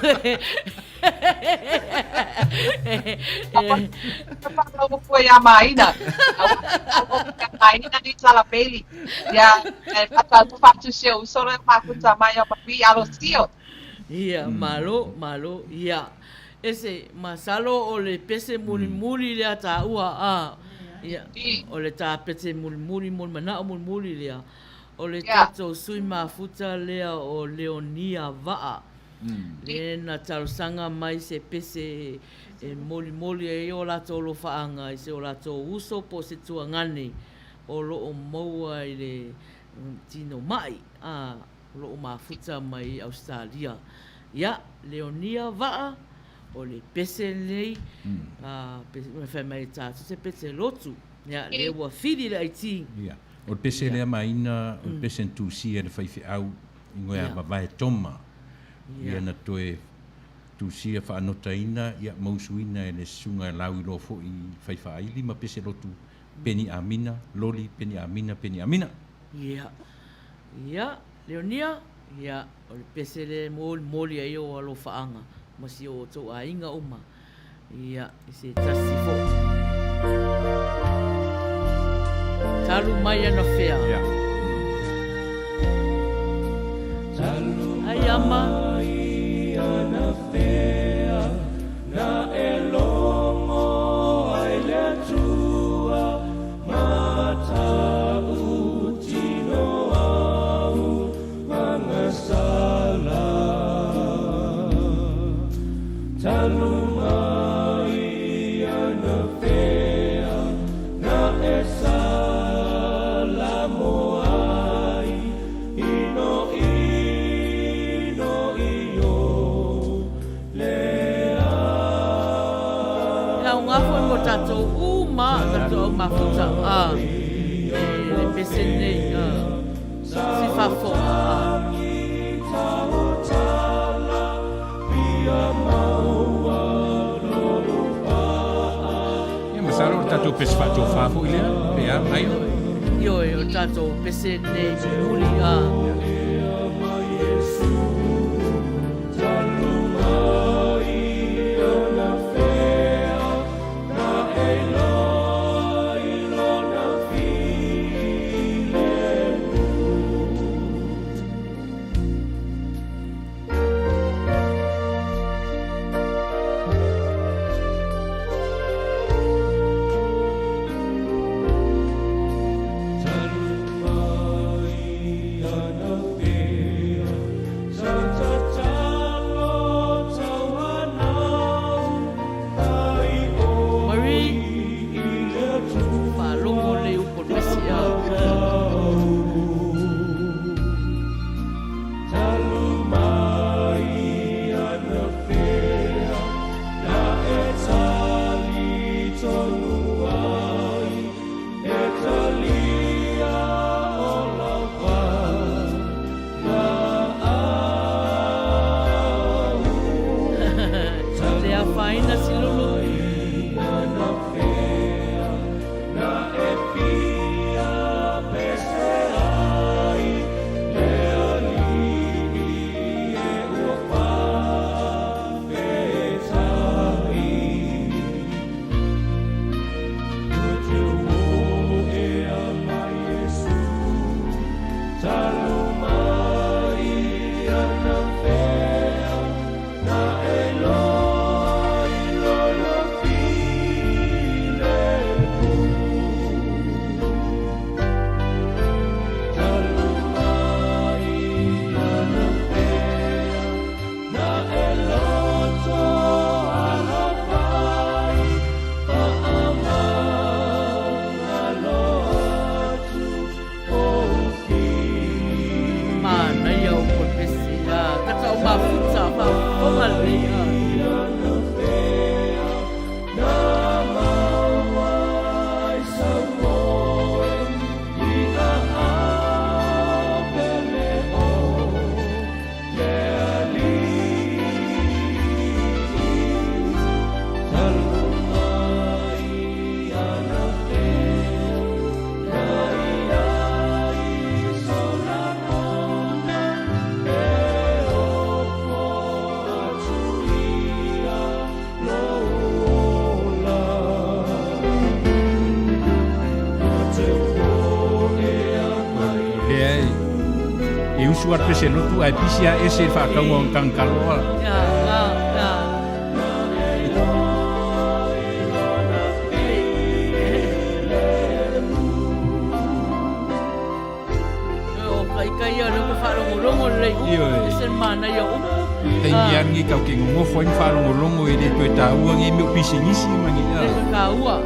Apa foi a Maína? A Maína ni sala peli. Ya, kata tu fatu seu solo makuta mai o papi alosio. Ia malo ia. Ese masalo o le pese muri le ata ua ia o le ta pese muri mana muri le o le tato sui mafuta lea o Leonia Va'a. Le na tarusanga mai se pese moli e o lato lo faanga i se o lato uso po se tuangane o lo o maua i le tino mai lo o mafuta mai Australia. Ia, Leonia Va'a o le pese lei me fai mai tatu se pese lotu. Ia, le ua fili le aiti. Ia. O pese lea maina, o pese ntusi e le whaifi au, ingoe a mawai toma. Ia na toe tusi e whaanota ina, ia mausuina e le sunga e lau i lofo i whaifa aili, ma pese lotu peni amina, loli peni amina. Ia, Leonia, ia, o le pese le moli ai o alo whaanga, masi o tau a inga uma. Ia, i se tasi fo. Talu mai ana fea. Ai ama. Ana fea. Na elongo ai le tua. Mata utino au. Mangasala. Talu mai ana fea. Na esa. Tato tato mafuta le pesene si fa fo Ia masaro tato pes fato fafo ile pe ai yo tato pesene muli mafuta fa onga le suat pese no tu ai pisia ese fa ka mo kankaloa kai ya no fa longo le ese mana ya Hei ngi kau ke ngo foi fa longo e de tu ta u ngi mi pisingisi mangi ya ka ua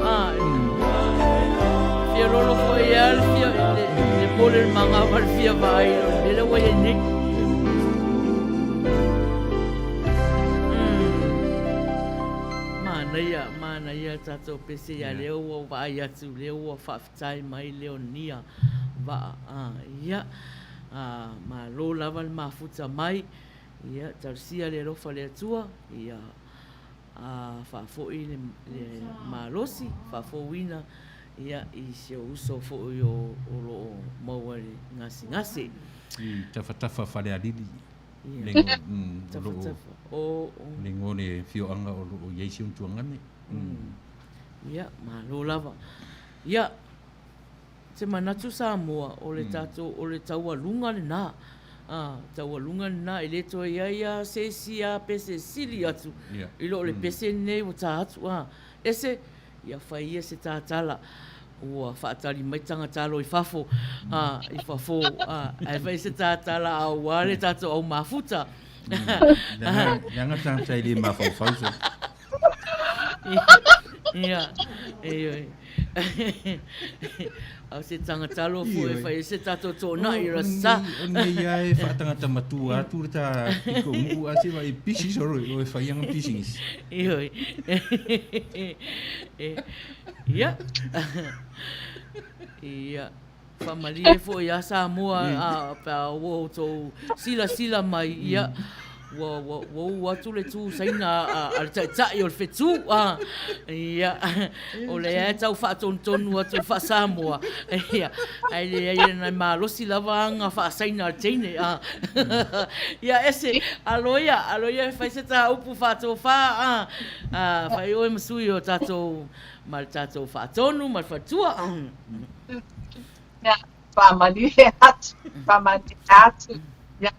Fio lo foi al fio de poler manga var fio vai le wa ni mana ya tato pese ya leo wa ya tu leo wa fa tai mai leonia va ya ma lo lava ma futa mai ia tarsia le rofa le tua ia fa fo ile malosi fa fo wina ia i se uso fo yo lo mawari ngasi i tafa fa le adili lengo le fio anga o lo yeisi un tuangane ia ma lo lava ia se manatu Samoa o le tato o le taua lunga le na taua lunga le na ele to ia se sia pese sili atu i lo le pese nei o ta atu ese ia faia se tatala ua faatali mai tangatalo i fafo ai vai se tatala au ale tato au mafuta Jangan sampai di mafau-fau. Ia, au se tangatalo fu e fai se tato tōna i rasa. Ia e whaatangata matua, tūreta tiko ngu ase vai pisi soro e fai anga pisingis. Ia. Ia. Whamalie fo ia Samoa pa wo tō sila mai ia. Wo atu le tu saina al tai o le fetu ia o le tau fa ton atu fa Samoa ia ai le na malosi lavanga fa saina al tene ia ese aloia fa se ta upu fa to fa fa yo msui o tato mal tato fa tonu mal fa tua ya famali atu ya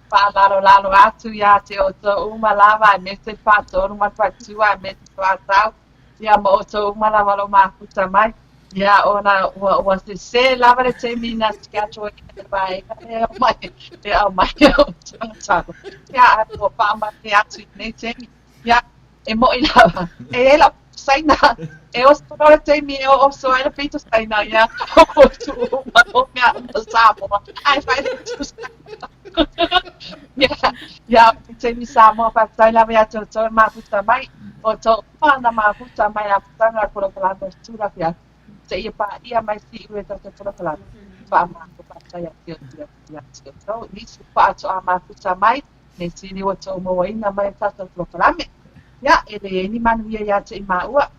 lalo atu ya te o to uma lava me se fato uma fatua me se fatau ya mo to uma lava lo ma puta mai ya ona wa se lava le te mina skato e vai mai ya o pa ma te atu ne te ya e mo lava e la saina e o sto te mi o so era feito saina ya o tu uma o mia Samoa ai fai tu ya te mi Samoa pa sai la via to ma puta mai o to pana ma puta mai a puta na por la postura ya se ia pa ia mai si u to por la pa ma pa sai ya to ni su pa to ma puta mai ne si ni o to mo ina mai ta to por la me ya ele ni man via ya te ma ua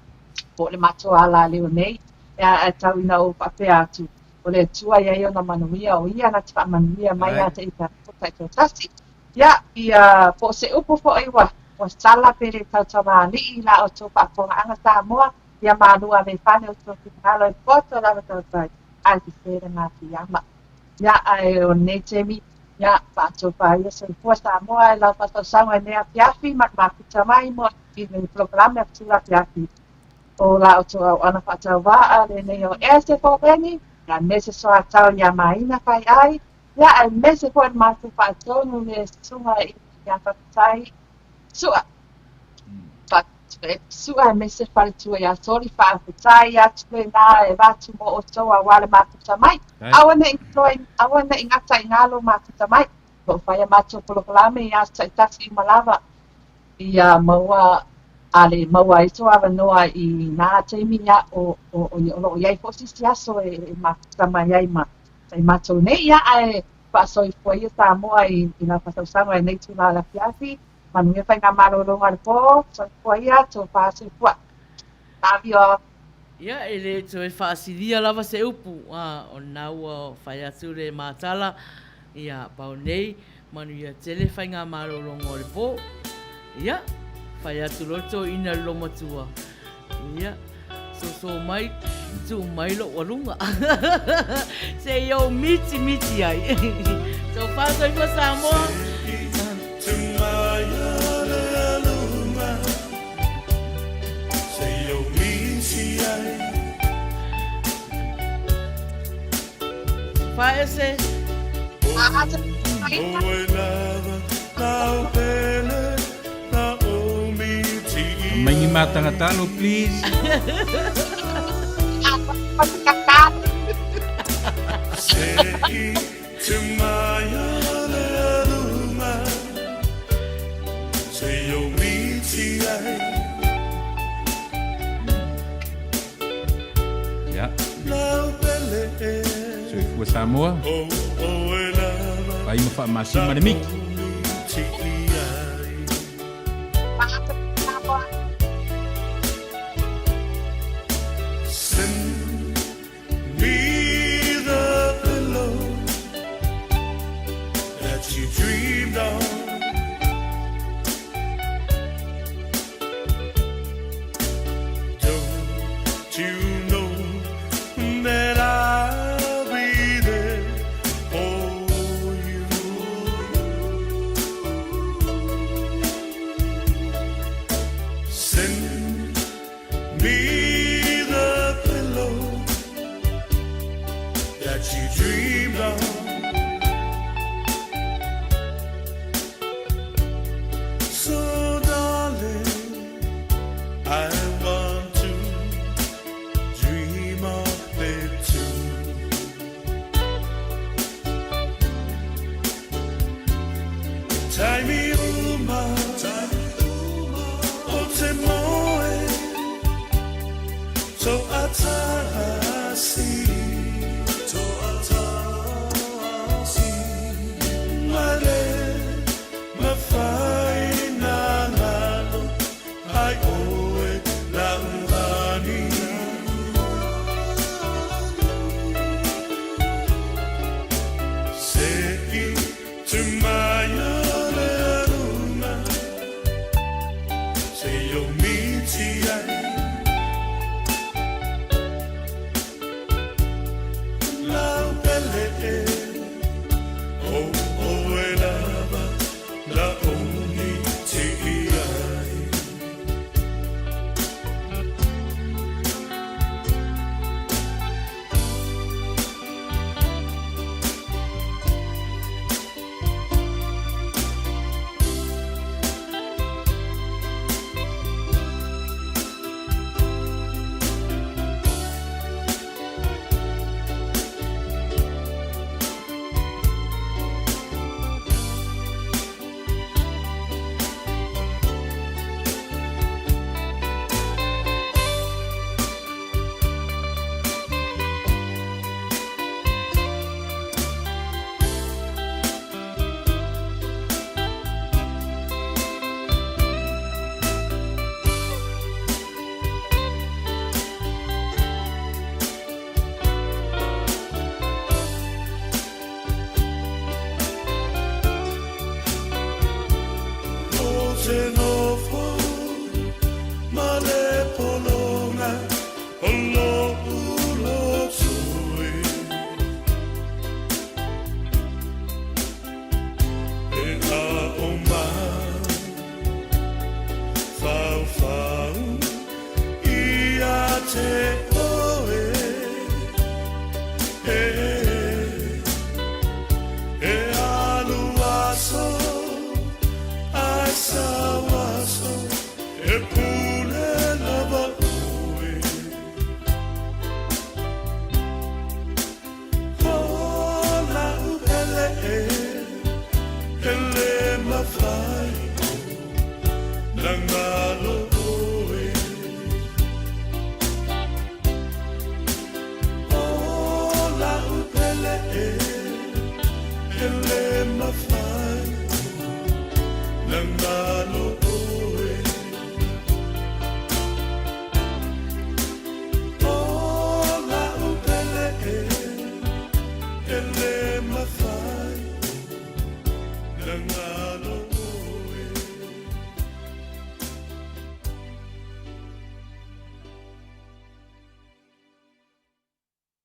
po le mato ala le nei ya tau ina o pa pe atu o le tua ia ona manuia o ia na tfa manuia mai a te ita ta to tasi ya ia po se upo fo iwa o sala pere tau tama li la o to pa po anga Samoa ya manua me fane o to finalo e foto la to tai ai se fere na fiama ya ai o ne temi ya pa to pa ia se po Samoa la pa to sanga ne a fiafi ma tama i mo i le programa tu la fiafi o la o to ana pa tau va le ne o ese po beni ya mese so a tau ya maina fai ai ya al mese po ma tu pa tonu le suma i ya pa tai sua pa sua mese pa tu ya soli pa tai ya tu na e va tu mo o to a wale ma tu mai awane ngata ngalo ma tu mai ko whai a macho polo kalame i asa i tasi malava i a maua ale maua i soa noa i nā te minya o iai fosi si aso e makutama iai ma i macho nei ia ai paso i foi i tā moa i nā whatausanga i nei tūna la fiafi manuia whai ngā marolonga le po so i foi ia tō paso i fua Tavio Ia, ele to e whaasiria lava se upu o naua whai atu re mātala ia pau nei manu ia tele whai ngā marolonga o le po ia whai atu roto ina lomatua ia so mai tu mai lo walunga se yo miti ai so paso i Samoa Paese Maingi matanga talo, please. Ja. So if we're Samoa, vai mo fa masima de mik. mawhai na ngalo oe o la upele ele mawhai na ngalo oe o la upele ele mawhai na ngalo